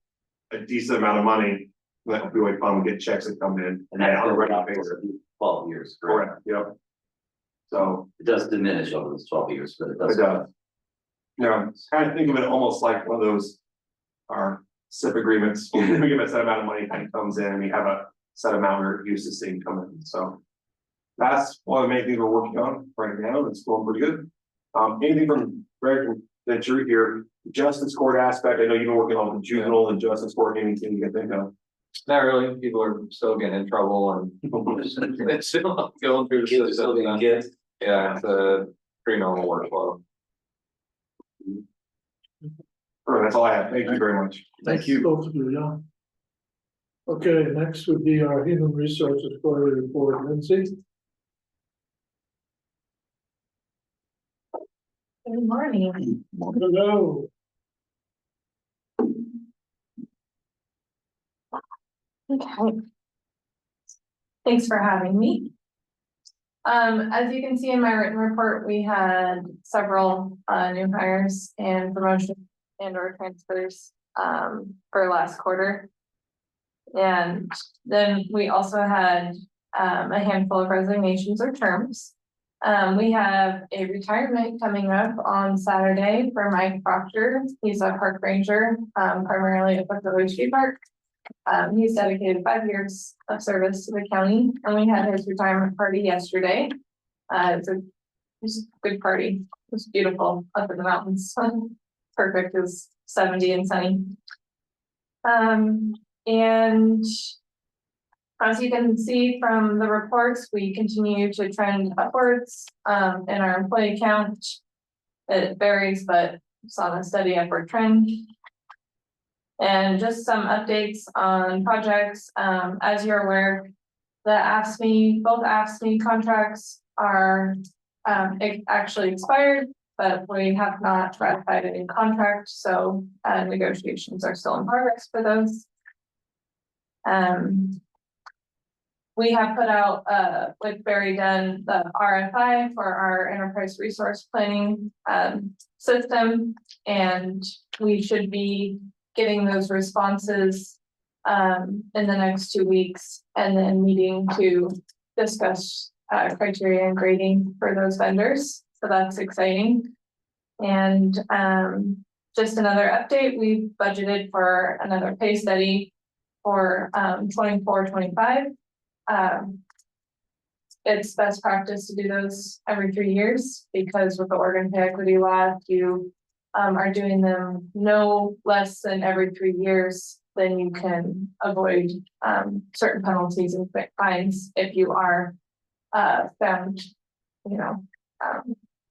a decent amount of money from that opioid fund, we get checks that come in. And that's on a been regular out basis. for 12 years, Correct, yep. So It does diminish over those 12 years, but it does. it does. Kind of think of it almost like one of those, our SIP agreements, we give a set amount of money kind of comes in, and we have a set amount we're used to seeing come in, so. That's one of the main things we're working on right now, it's going pretty good. Anything from Greg that you're here, justice court aspect, I know you've been working on the juvenile and justice court, anything you can think of. Not really, people are still getting in trouble and it's still going through the Kids are still system. being kids. Yeah, it's a pretty normal workflow. All right, that's all I have, thank you very much. Thank you. Both of you, yeah. Okay, next would be our human resources quarterly report, Lindsay. Good morning. Hello. Okay. Thanks for having me. As you can see in my written report, we had several new hires and promotions and or transfers for last quarter. And then we also had a handful of resignations or terms. We have a retirement coming up on Saturday for Mike Proctor. He's a park ranger, primarily at the Village Park. He's dedicated 5 years of service to the county, and we had his retirement party yesterday. It was a good party. It was beautiful up in the mountains. Perfect. It was 70 and sunny. And as you can see from the reports, we continue to trend upwards in our employee count. It varies, but it's on a steady upward trend. And just some updates on projects. As you're aware, the both AFSCME contracts are actually expired, but we have not ratified any contract, so negotiations are still in progress for those. We have put out with Barry Dunn the RFI for our enterprise resource planning system, and we should be getting those responses in the next 2 weeks, and then meeting to discuss criteria and grading for those vendors. So that's exciting. And just another update, we budgeted for another pay study for 24-25. It's best practice to do those every 3 years, because with the Oregon Pay Equity Law, you are doing them no less than every 3 years, then you can avoid certain penalties and fines if you are found,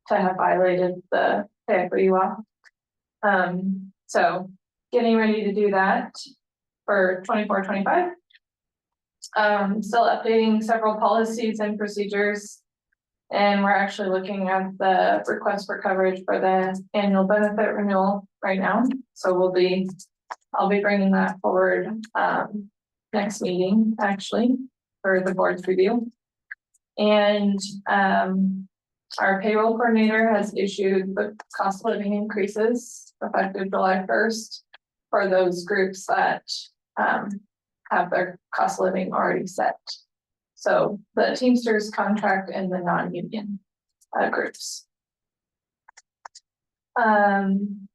to have violated the pay equity law. So getting ready to do that for 24-25. Still updating several policies and procedures. And we're actually looking at the request for coverage for the annual benefit renewal right now. So I'll be bringing that forward next meeting, actually, for the board's review. And our payroll coordinator has issued the cost of living increases effective July 1st for those groups that have their cost of living already set. So the Teamsters contract and the non-union groups. And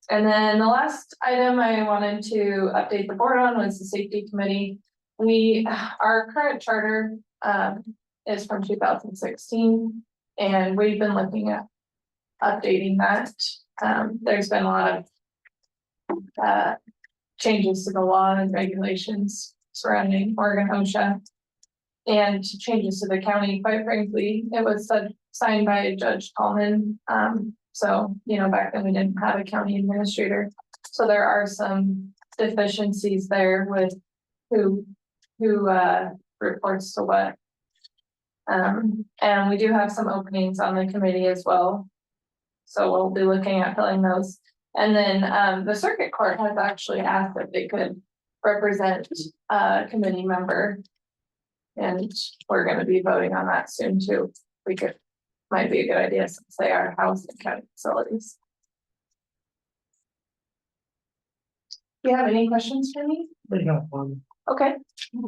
then the last item I wanted to update the board on was the safety committee. Our current charter is from 2016, and we've been looking at updating that. There's been a lot of changes to the law and regulations surrounding Oregon OSHA and changes to the county. Quite frankly, it was signed by Judge Tallman. So, back then we didn't have a county administrator. So there are some deficiencies there with who reports to what. And we do have some openings on the committee as well. So we'll be looking at filling those. And then the circuit court has actually asked if they could represent a committee member. And we're going to be voting on that soon too. Might be a good idea since they are housed in county facilities. Do you have any questions for me? I have one, Okay.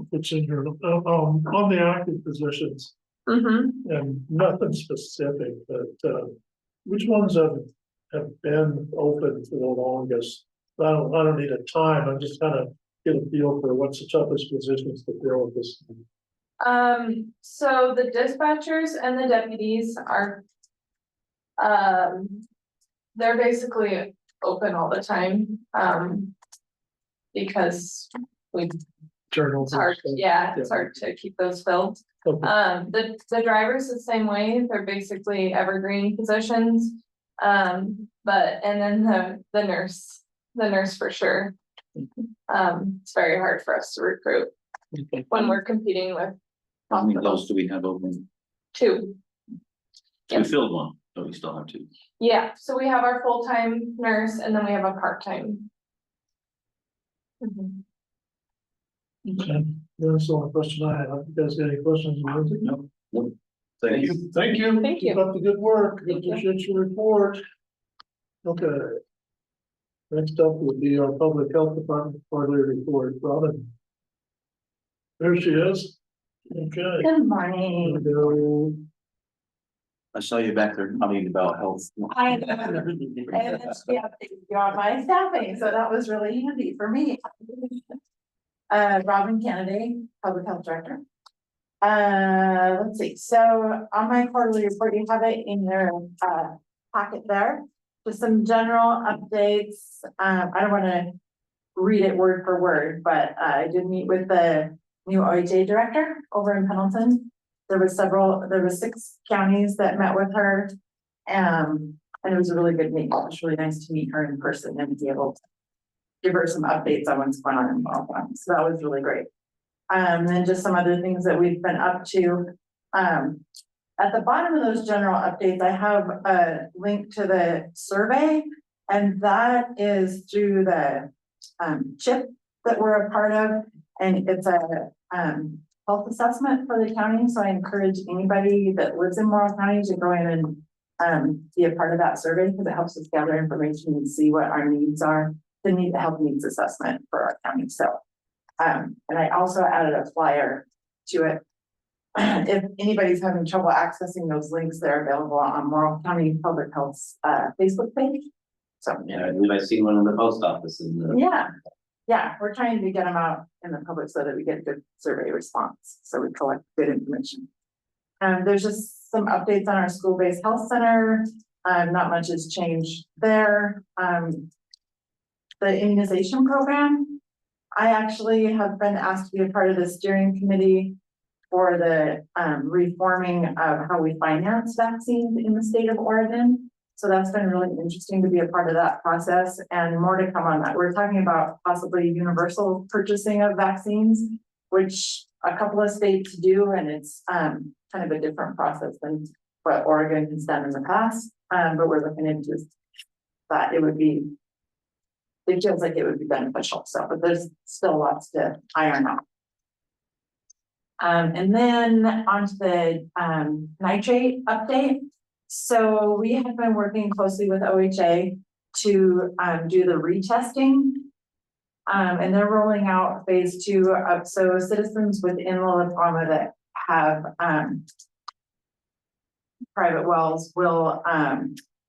which in here, on the active positions, and nothing specific, but which ones have been open for the longest? I don't need a time, I'm just kind of get a feel for what's the toughest positions to fill at this time. So the dispatchers and the deputies are, they're basically open all the time, because Journals. it's hard, it's hard to keep those filled. Okay. The drivers the same way, they're basically evergreen positions. And then the nurse for sure. It's very hard for us to recruit when we're competing with How many of those do we have open? two. We filled one, but we still have two. Yeah, so we have our full-time nurse and then we have a part-time. Okay, that's the only question I have. You guys got any questions? No. Thank you. Thank you. Thank you. Keep up the good work. Thank you. Appreciate your report. Okay. Next up will be our public health department quarterly report. Robin. There she is. Okay. Good morning. Hello. I saw you back there talking about health. I know. And it's the update you on my staffing, so that was really handy for me. Robin Kennedy, Public Health Director. Let's see, so on my quarterly report, you have it in your packet there. Just some general updates. I don't want to read it word for word, but I did meet with the new OHA director over in Pendleton. There were 6 counties that met with her. And it was a really good meeting. It was really nice to meet her in person and be able to give her some updates on what's going on in Baltimore. So that was really great. And then just some other things that we've been up to. At the bottom of those general updates, I have a link to the survey, and that is through the CHIP that we're a part of, and it's a health assessment for the county. So I encourage anybody that lives in Morrow County to go in and be a part of that survey, because it helps us gather information and see what our needs are. The health needs assessment for our county. So, and I also added a flyer to it. If anybody's having trouble accessing those links, they're available on Morrow County Public Health's Facebook page. So Yeah, I believe I seen one in the post office in the. yeah, we're trying to get them out in the public so that we get good survey response. So we collect good information. There's just some updates on our school-based health center. Not much has changed there. The immunization program, I actually have been asked to be a part of the steering committee for the reforming of how we finance vaccines in the state of Oregon. So that's been really interesting to be a part of that process, and more to come on that. We're talking about possibly universal purchasing of vaccines, which a couple of states do, and it's kind of a different process than what Oregon has done in the past. But we're looking into that. It feels like it would be beneficial. So, but there's still lots to iron out. And then onto the nitrate update. So we have been working closely with OHA to do the retesting And they're rolling out phase 2 of, so citizens within Lilliput that have, private wells will,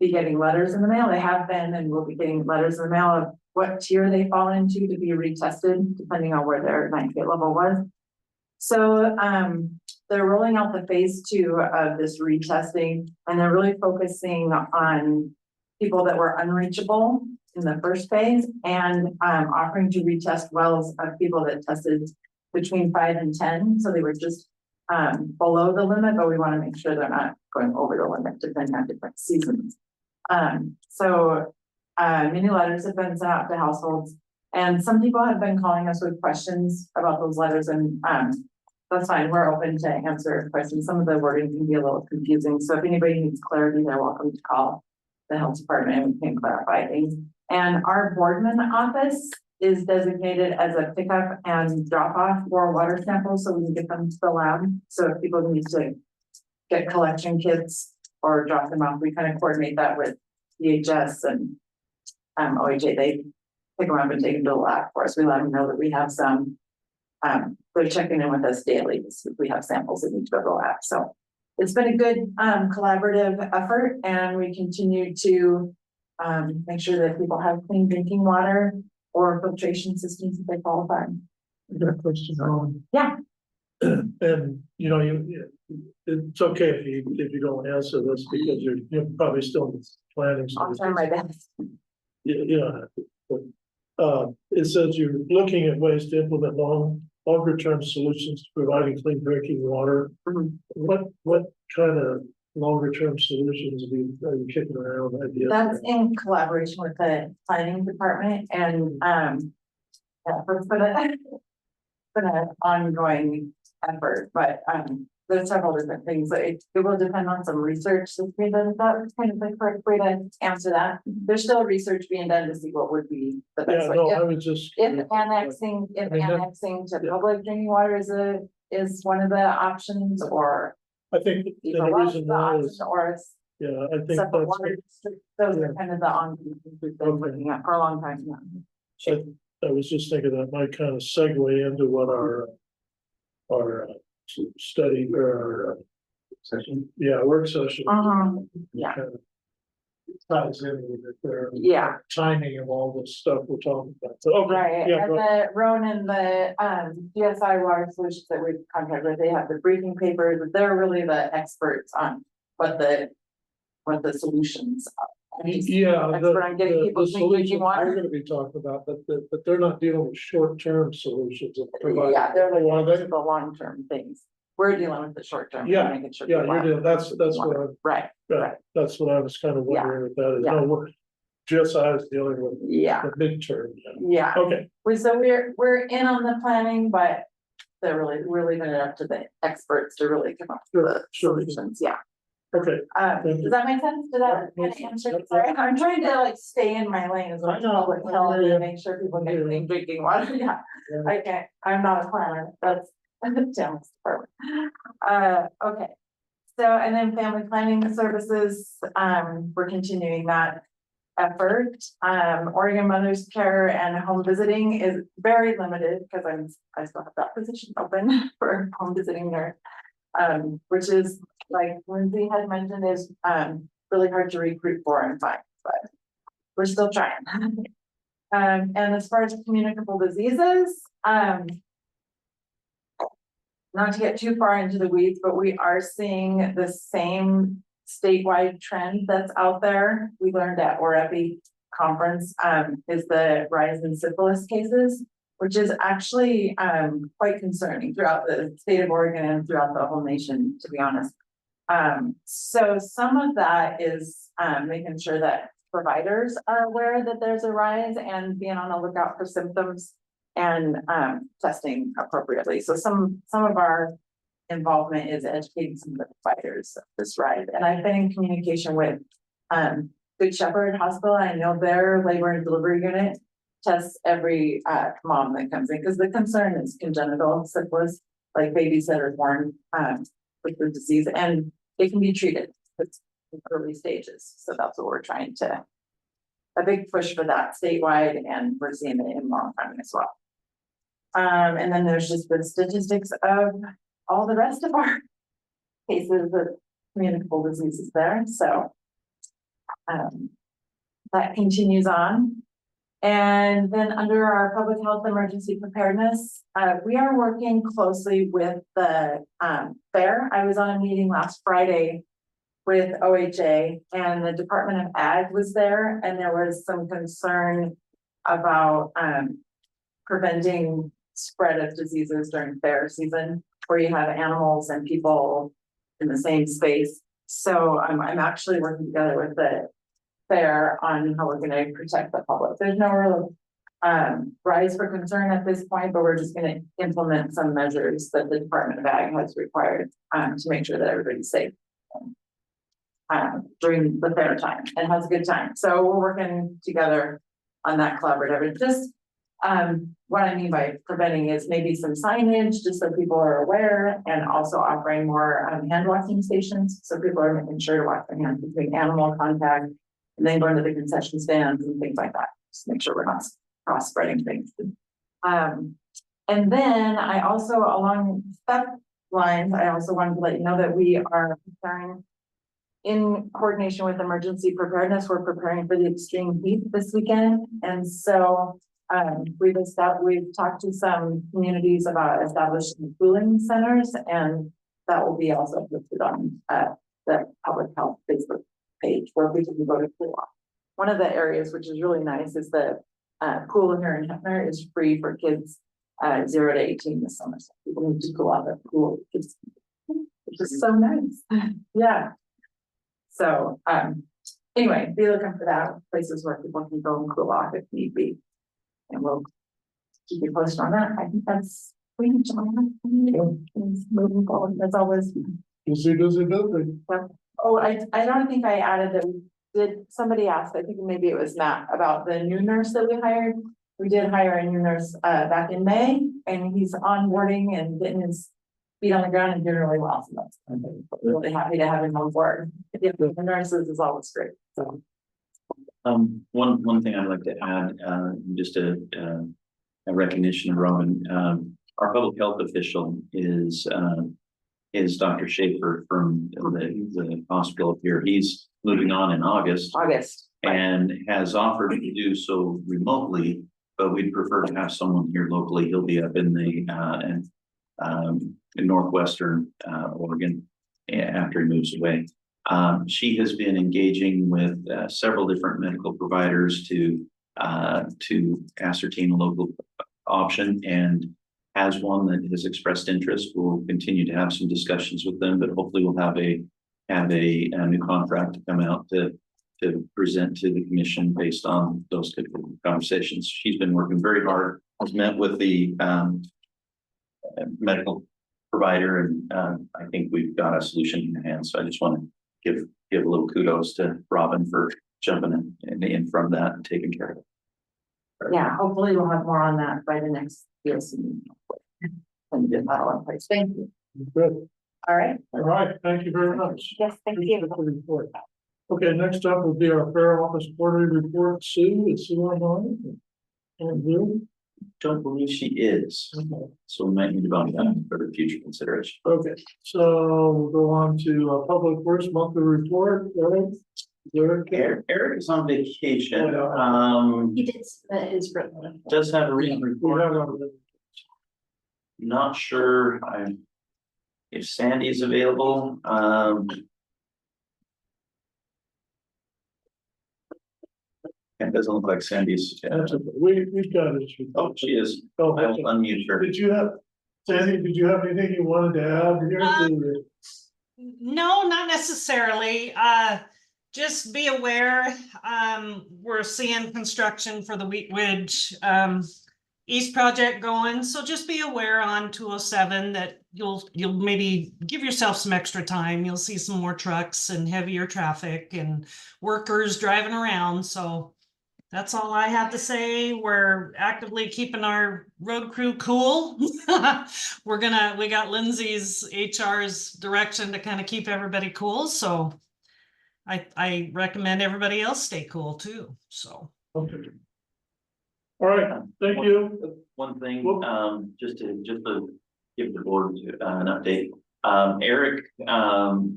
be getting letters in the mail. They have been and will be getting letters in the mail of what tier they fall into to be retested, depending on where their nitrate level was. So, they're rolling out the phase 2 of this retesting, and they're really focusing on people that were unreachable in the first phase, and offering to retest wells of people that tested between 5 and 10. So they were just below the limit, but we want to make sure they're not going over the limit depending on different seasons. Many letters have been sent out to households, and some people have been calling us with questions about those letters, and that's fine. We're open to answer questions. Some of the wording can be a little confusing, so if anybody needs clarity, they're welcome to call the health department and we can clarify things. And our boardman office is designated as a pickup and drop off for water samples, so we can get them to the lab. So if people need to get collection kits or drop them off, we kind of coordinate that with DHS and OHA. They pick them up and take them to the lab for us. We let them know that we have some. They're checking in with us daily to see if we have samples that need to go to the lab. So it's been a good collaborative effort, and we continue to make sure that people have clean drinking water or filtration systems if they qualify. I got a question, Yeah. And, you know, it's okay if you don't answer this because you're probably still planning. I'll try my best. It says you're looking at ways to implement longer term solutions to providing clean drinking water. Mhm. What kind of longer term solutions are you kicking around ideas? That's in collaboration with the planning department, and it's been an ongoing effort, but there's several different things. It will depend on some research that's being done. That's kind of the correct way to answer that. There's still research being done to see what would be the best Yeah, way. no, I was just. If annexing to public drinking water is one of the options, or I think the either one of reason the why options, is, or it's yeah, I think that's. separate water district. Those Yeah. are kind of the ongoing things we've been looking at for a long time now. I was just thinking that might kind of segue into what our study or our Session. work session. Yeah. kind of Ties in with it there. Yeah. Timing of all this stuff we're talking about. So, okay, Right, yeah, and go the Ronan, the DSI Water Solutions that we've contracted with, they have the briefing papers. They're really the experts on what the solutions are. Yeah, Expert on getting the people clean solutions drinking water. we're gonna be talking about, but they're not dealing with short-term solutions. of providing- Yeah, they're Well, like they- the long-term things. We're dealing with the short term. Yeah, making sure Yeah, people you're have doing, that's what I'm, Right, right. that's what I was kind of wondering with that is, Yeah. no, we're just, I was dealing with Yeah, the midterm. yeah. Okay, We're in on the planning, but they're really leaving it up to the experts to really come up with the Sure. solutions. Yeah. okay. Thank you. Does that make sense? Did that kind of answer? Yep. Sorry, I'm trying to like stay in my lane as I much as know, public I health hear you. and make sure people get clean drinking water. Yeah, Yeah. I can't, I'm not a planner. That's Tim's department. Okay. So, and then family planning services, we're continuing that effort. Oregon Mother's Care and home visiting is very limited because I still have that position open for home visiting nurse. Which is, like Lindsay had mentioned, is really hard to recruit for and find, but we're still trying. And as far as communicable diseases, not to get too far into the weeds, but we are seeing the same statewide trend that's out there. We learned at OREPI conference, is the rise in syphilis cases, which is actually quite concerning throughout the state of Oregon and throughout the whole nation, to be honest. So some of that is making sure that providers are aware that there's a rise and being on the lookout for symptoms and testing appropriately. So some of our involvement is educating some of the providers of this rise. And I've been in communication with Good Shepherd Hospital. I know their labor and delivery unit tests every mom that comes in, because the concern is congenital syphilis, like babies that are born with the disease, and it can be treated. It's in early stages, so that's what we're trying to a big push for that statewide, and we're seeing it in Morrow County as well. And then there's just the statistics of all the rest of our cases of communicable diseases there, so. That continues on. And then under our public health emergency preparedness, we are working closely with the fair. I was on a meeting last Friday with OHA, and the Department of Ag was there, and there was some concern about preventing spread of diseases during fair season, where you have animals and people in the same space. So I'm actually working together with the fair on how we're gonna protect the public. There's no real rise for concern at this point, but we're just gonna implement some measures that the Department of Ag has required to make sure that everybody's safe during the fair time and has a good time. So we're working together on that collaborative. And just what I mean by preventing is maybe some signage, just so people are aware, and also offering more hand washing stations, so people are making sure to wash their hands between animal contact, and then going to the concession stands and things like that. Just make sure we're not cross spreading things. And then I also, along that lines, I also wanted to let you know that we are preparing, in coordination with emergency preparedness, we're preparing for the extreme heat this weekend. And so we've talked to some communities about establishing cooling centers, and that will be also listed on the public health Facebook page where we can go to cool off. One of the areas which is really nice is the pool here in Hefner is free for kids 0 to 18 this summer. So people need to cool off at the pool, which is so nice. Yeah. So anyway, be looking for that, places where people can go and cool off if need be. And we'll keep you posted on that. I think that's pretty much all. Moving forward, as always. Busy. Oh, I don't think I added that we did, somebody asked, I think maybe it was Matt, about the new nurse that we hired. We did hire a new nurse back in May, and he's onboarding and getting his feet on the ground and doing really well. So that's really happy to have him on board. The nurses is always great. So. One thing I'd like to add, just a recognition of Robin. Our public health official is Dr. Schaefer from the hospital here. He's moving on in August. And has offered to do so remotely, but we'd prefer to have someone here locally. He'll be up in the in northwestern Oregon after he moves away. She has been engaging with several different medical providers to ascertain a local option, and has one that has expressed interest. We'll continue to have some discussions with them, but hopefully we'll have a new contract to come out to present to the commission based on those type of conversations. She's been working very hard. Has met with the medical provider, and I think we've got a solution in hand. So I just want to give a little kudos to Robin for jumping in from that and taking care of it. Yeah, hopefully we'll have more on that by the next POC meeting. And get that all in place. Thank you. Good. All right. All right. Thank you very much. Yes, thank you. Report. Okay, next up will be our fair office quarterly report. Sue, is Sue online? And you? Don't believe she is. Okay. So we might need to bump that for future consideration. Okay, so we'll go on to Public Works monthly report. Eric is on vacation. He did submit his written. Does have a written report. Not sure if Sandy is available. It doesn't look like Sandy's. We've got it. Oh, she is. Oh, I'll unmute her. did you have, Sandy, did you have anything you wanted to add here? No, not necessarily. Just be aware, we're seeing construction for the Wheatridge East project going. So just be aware on 207 that you'll maybe give yourself some extra time. You'll see some more trucks and heavier traffic and workers driving around. So that's all I have to say. We're actively keeping our road crew cool. We got Lindsay's HR's direction to kind of keep everybody cool. So I recommend everybody else stay cool too, so. Okay. All right, thank you. One thing, Whoop. just to give the board an update. Eric,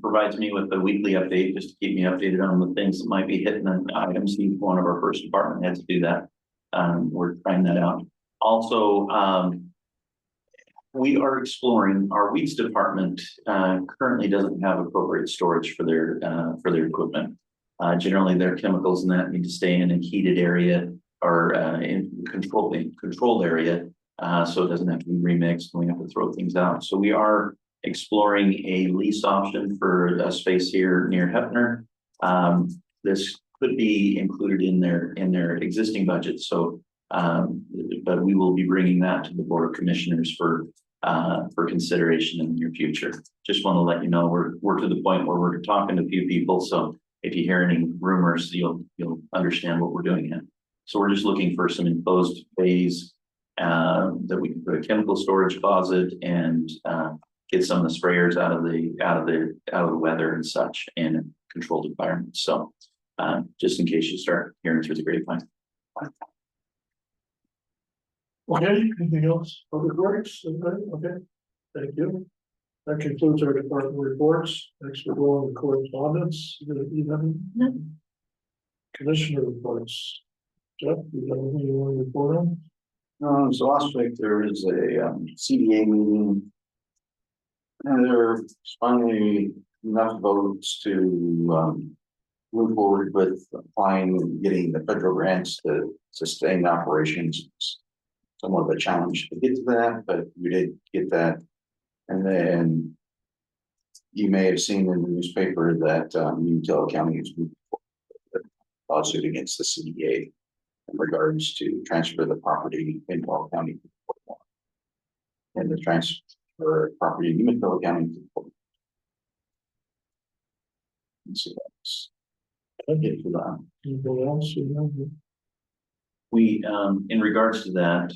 provides me with a weekly update, just to keep me updated on the things that might be hitting the items. He's one of our first department heads to do that. We're trying that out. Also, we are exploring, our weeds department, currently doesn't have appropriate storage for their equipment. Generally, their chemicals and that need to stay in a heated area or in controlled area, so it doesn't have to be remixed and we have to throw things out. So we are exploring a lease option for a space here near Hefner. This could be included in their existing budget, so but we will be bringing that to the Board of Commissioners for consideration in the near future. Just want to let you know we're to the point where we're talking to a few people, so if you hear any rumors, you'll understand what we're doing here. So we're just looking for some enclosed bays that we can put a chemical storage closet and get some of the sprayers out of the weather and such in a controlled environment. So just in case you start hearing through the grapevine. Okay, anything else? Public Works, anybody? Okay, thank you. That concludes our department reports. Next, we'll go on to correspondence. You have any? Commissioner reports. Jeff, you have anything you want to report on? So last week there was a CDA meeting. And there was finally enough votes to move forward with applying and getting the federal grants to sustain operations. Somewhat of a challenge to get to that, but we did get that. And then you may have seen in the newspaper that Utah County is moving forward with a lawsuit against the CDA in regards to transfer the property in Morrow County to Fort Warren. And the transfer property in Umatilla County to Fort Warren. So that's it for that. Anybody else? You know? We, in regards to that,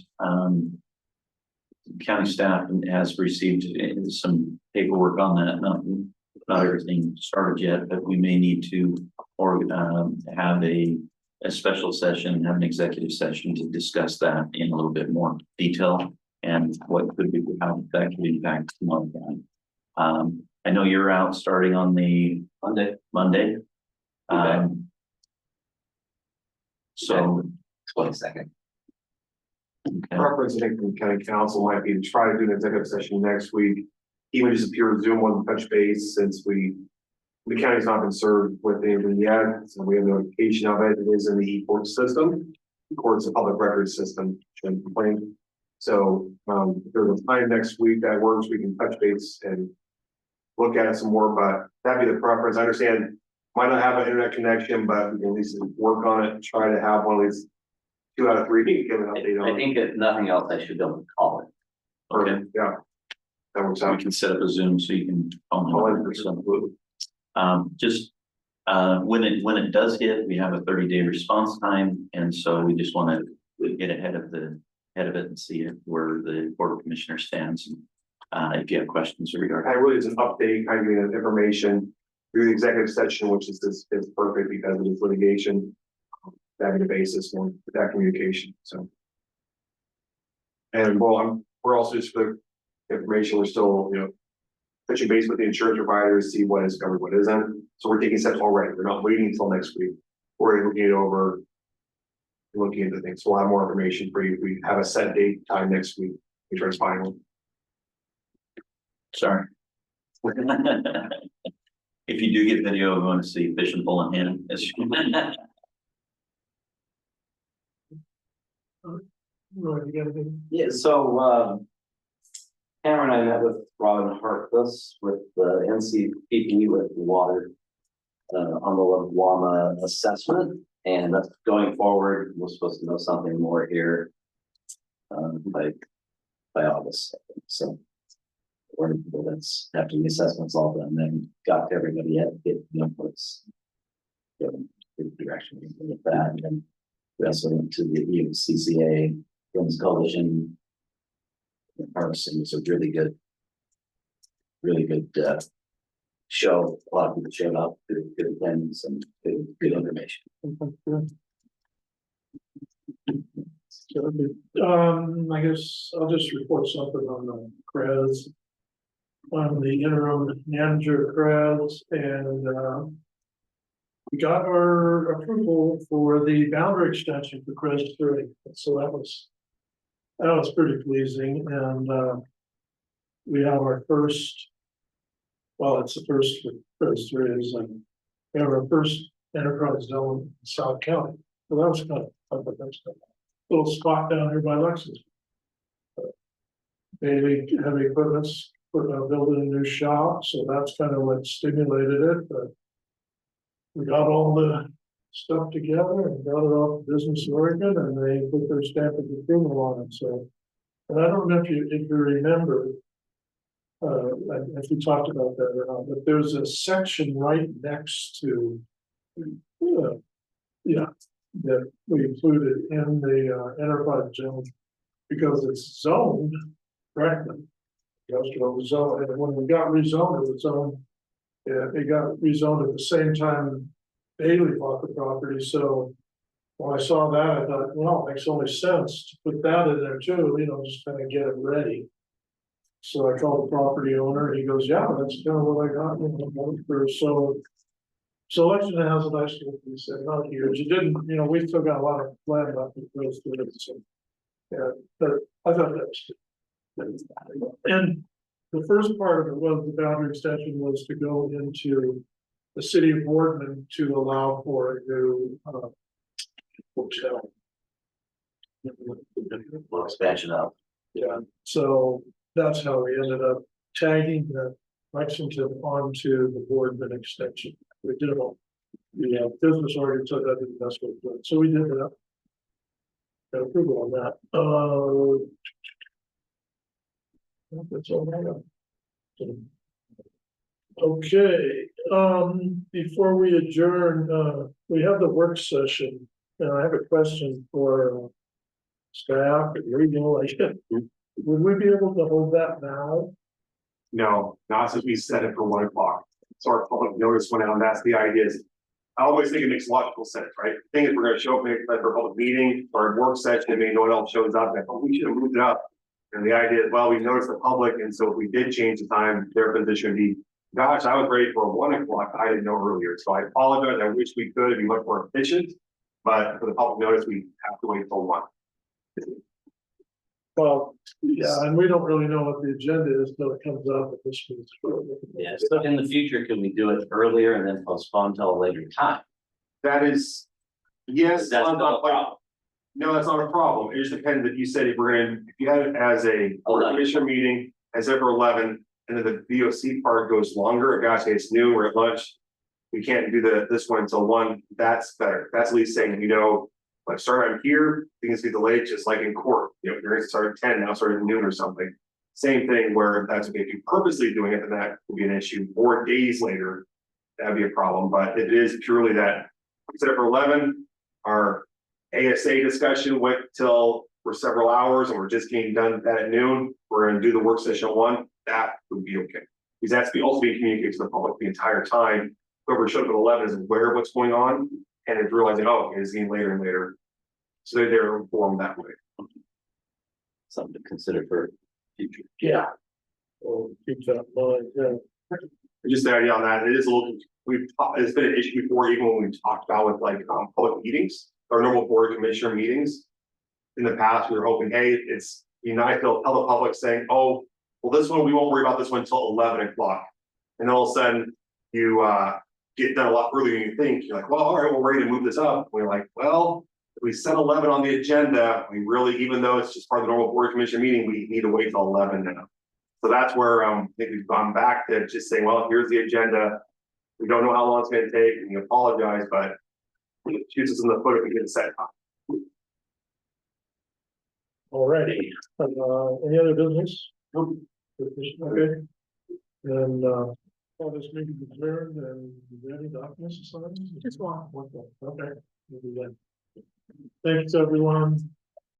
county staff has received some paperwork on that. Not everything started yet, but we may need to have a special session, have an executive session to discuss that in a little bit more detail and what could be, how that could impact Morrow County. I know you're out starting on the Monday. So 22nd. okay. Preference, I think, from county council might be to try to do an executive session next week. Even just a pure Zoom one, touch base, since the county's not been served with anything yet, so we have notification of it. It is in the e-court system. The court's a public record system, shouldn't complain. So if there's a time next week that works, we can touch base and look at it some more, but that'd be the preference. I understand might not have an internet connection, but we can at least work on it, try to have one of these 2 out of 3, give an update on I it. think if nothing else, I should be able to call it. Okay. Yeah. That works So we out. can set up a Zoom so you can just when it does hit, we have a 30-day response time, and so we just want to get ahead of it and see where the Board of Commissioners stands. And if you have questions regarding, I really is an update, kind of giving us information through the executive session, which is perfect because it is litigation. Having a basis for that communication, so. And well, we're also just for information, we're still, touching base with the insurance providers, see what is covered, what isn't. So we're taking steps already. We're not waiting until next week. We're looking it over, looking into things. So we'll have more information for you. We have a set date time next week. We try to find one. sorry. If you do get video, we want to see fish and pulling in. Right, you got anything? Yeah, so Cameron and I met with Robin Harkless with the NCPP with the water on the Wama assessment, and that's going forward. We're supposed to know something more here by August. So that's after the assessment's all done, then got to everybody yet, get the inputs. Good direction with that, and then we also went to the CCA, Women's Coalition. Harvesting was a really good show, a lot of people showed up, good attendance and good information. I guess I'll just report something on the CREZ. On the interim manager CREZ and, we got our approval for the boundary extension for CREZ 3, so that was pretty pleasing, and, we have our first, well, it's the first for CREZ 3 is, we have our first enterprise zone in South County, so that was kind of a little spot down here by Lexington. Maybe heavy equipment's building a new shop, so that's kind of what stimulated it, but we got all the stuff together and got it off Business Oregon, and they put their stamp of approval on it, so. And I don't know if you remember, if we talked about that or not, but there's a section right next to, that we included in the enterprise zone because it's zoned correctly. Industrial zone, and when we got rezoned, it was zoned. Yeah, it got rezoned at the same time Bailey bought the property, so when I saw that, I thought, well, it makes only sense to put that in there too, just kind of get it ready. So I called the property owner, he goes, yeah, that's kind of what I got. So Lexington has a nice little piece there, not huge. It didn't, we still got a lot of land left to go through it, so. Yeah, but I thought that was good. And the first part of it was the boundary extension was to go into the city of Boardman to allow for a new hotel. Expansion up. Yeah, so that's how we ended up tagging the Lexington onto the Boardman extension. We did it all. The business already took that investment, so we did that. Got approval on that. That's all I got. Okay, before we adjourn, we have the work session, and I have a question for staff, would we be able to hold that now? No, not since we set it for 1 o'clock. So our public notice went out, and that's the idea is. I always think it makes logical sense, right? The thing is, we're gonna show up for a public meeting or a work session, and maybe no one else shows up, but we should have moved it up. And the idea is, well, we noticed the public, and so if we did change the time, their position would be, gosh, I was ready for 1 o'clock, I didn't know earlier, so I apologize, I wish we could be much more efficient. But for the public notice, we have to wait till 1. Well, yeah, and we don't really know what the agenda is till it comes up at this meeting. Yeah, so in the future, can we do it earlier and then postpone till a later time? That is, yes, That's I'm not a not like, problem. no, that's not a problem. It just depends if you said if you had it as a commission meeting, as ever 11, and then the VOC part goes longer, gosh, it's noon, we're at lunch. We can't do this one until 1, that's better. That's at least saying, like start on here, things get delayed, just like in court. You're gonna start at 10, now start at noon or something. Same thing where that's okay. If you're purposely doing it, then that would be an issue. 4 days later, that'd be a problem. But it is purely that except for 11, our ASA discussion went till for several hours, and we're just getting done at noon. We're gonna do the work session 1. That would be okay. Because that's also being communicated to the public the entire time. Whoever showed up at 11 is aware of what's going on and is realizing, oh, it's getting later and later. So they're informed that way. Something to consider for future. Yeah. Well, keep that in mind, yeah. Just the idea on that, it is a little, it's been an issue before, even when we talked about with like public meetings or normal board commissioner meetings. In the past, we were hoping, hey, it's, I feel tell the public saying, oh, well, this one, we won't worry about this one until 11 o'clock. And then all of a sudden you get done a lot earlier than you think. You're like, well, all right, we're ready to move this up. We're like, well, if we set 11 on the agenda, we really, even though it's just part of the normal board commission meeting, we need to wait till 11 now. So that's where I think we've gone back to just saying, well, here's the agenda. We don't know how long it's going to take, and we apologize, but it shoots us in the foot if we get set time. Alrighty, any other business? Nope. Okay. And, all this meeting is adjourned and ready documents assigned? Just one. Okay. We'll do that. Thanks, everyone.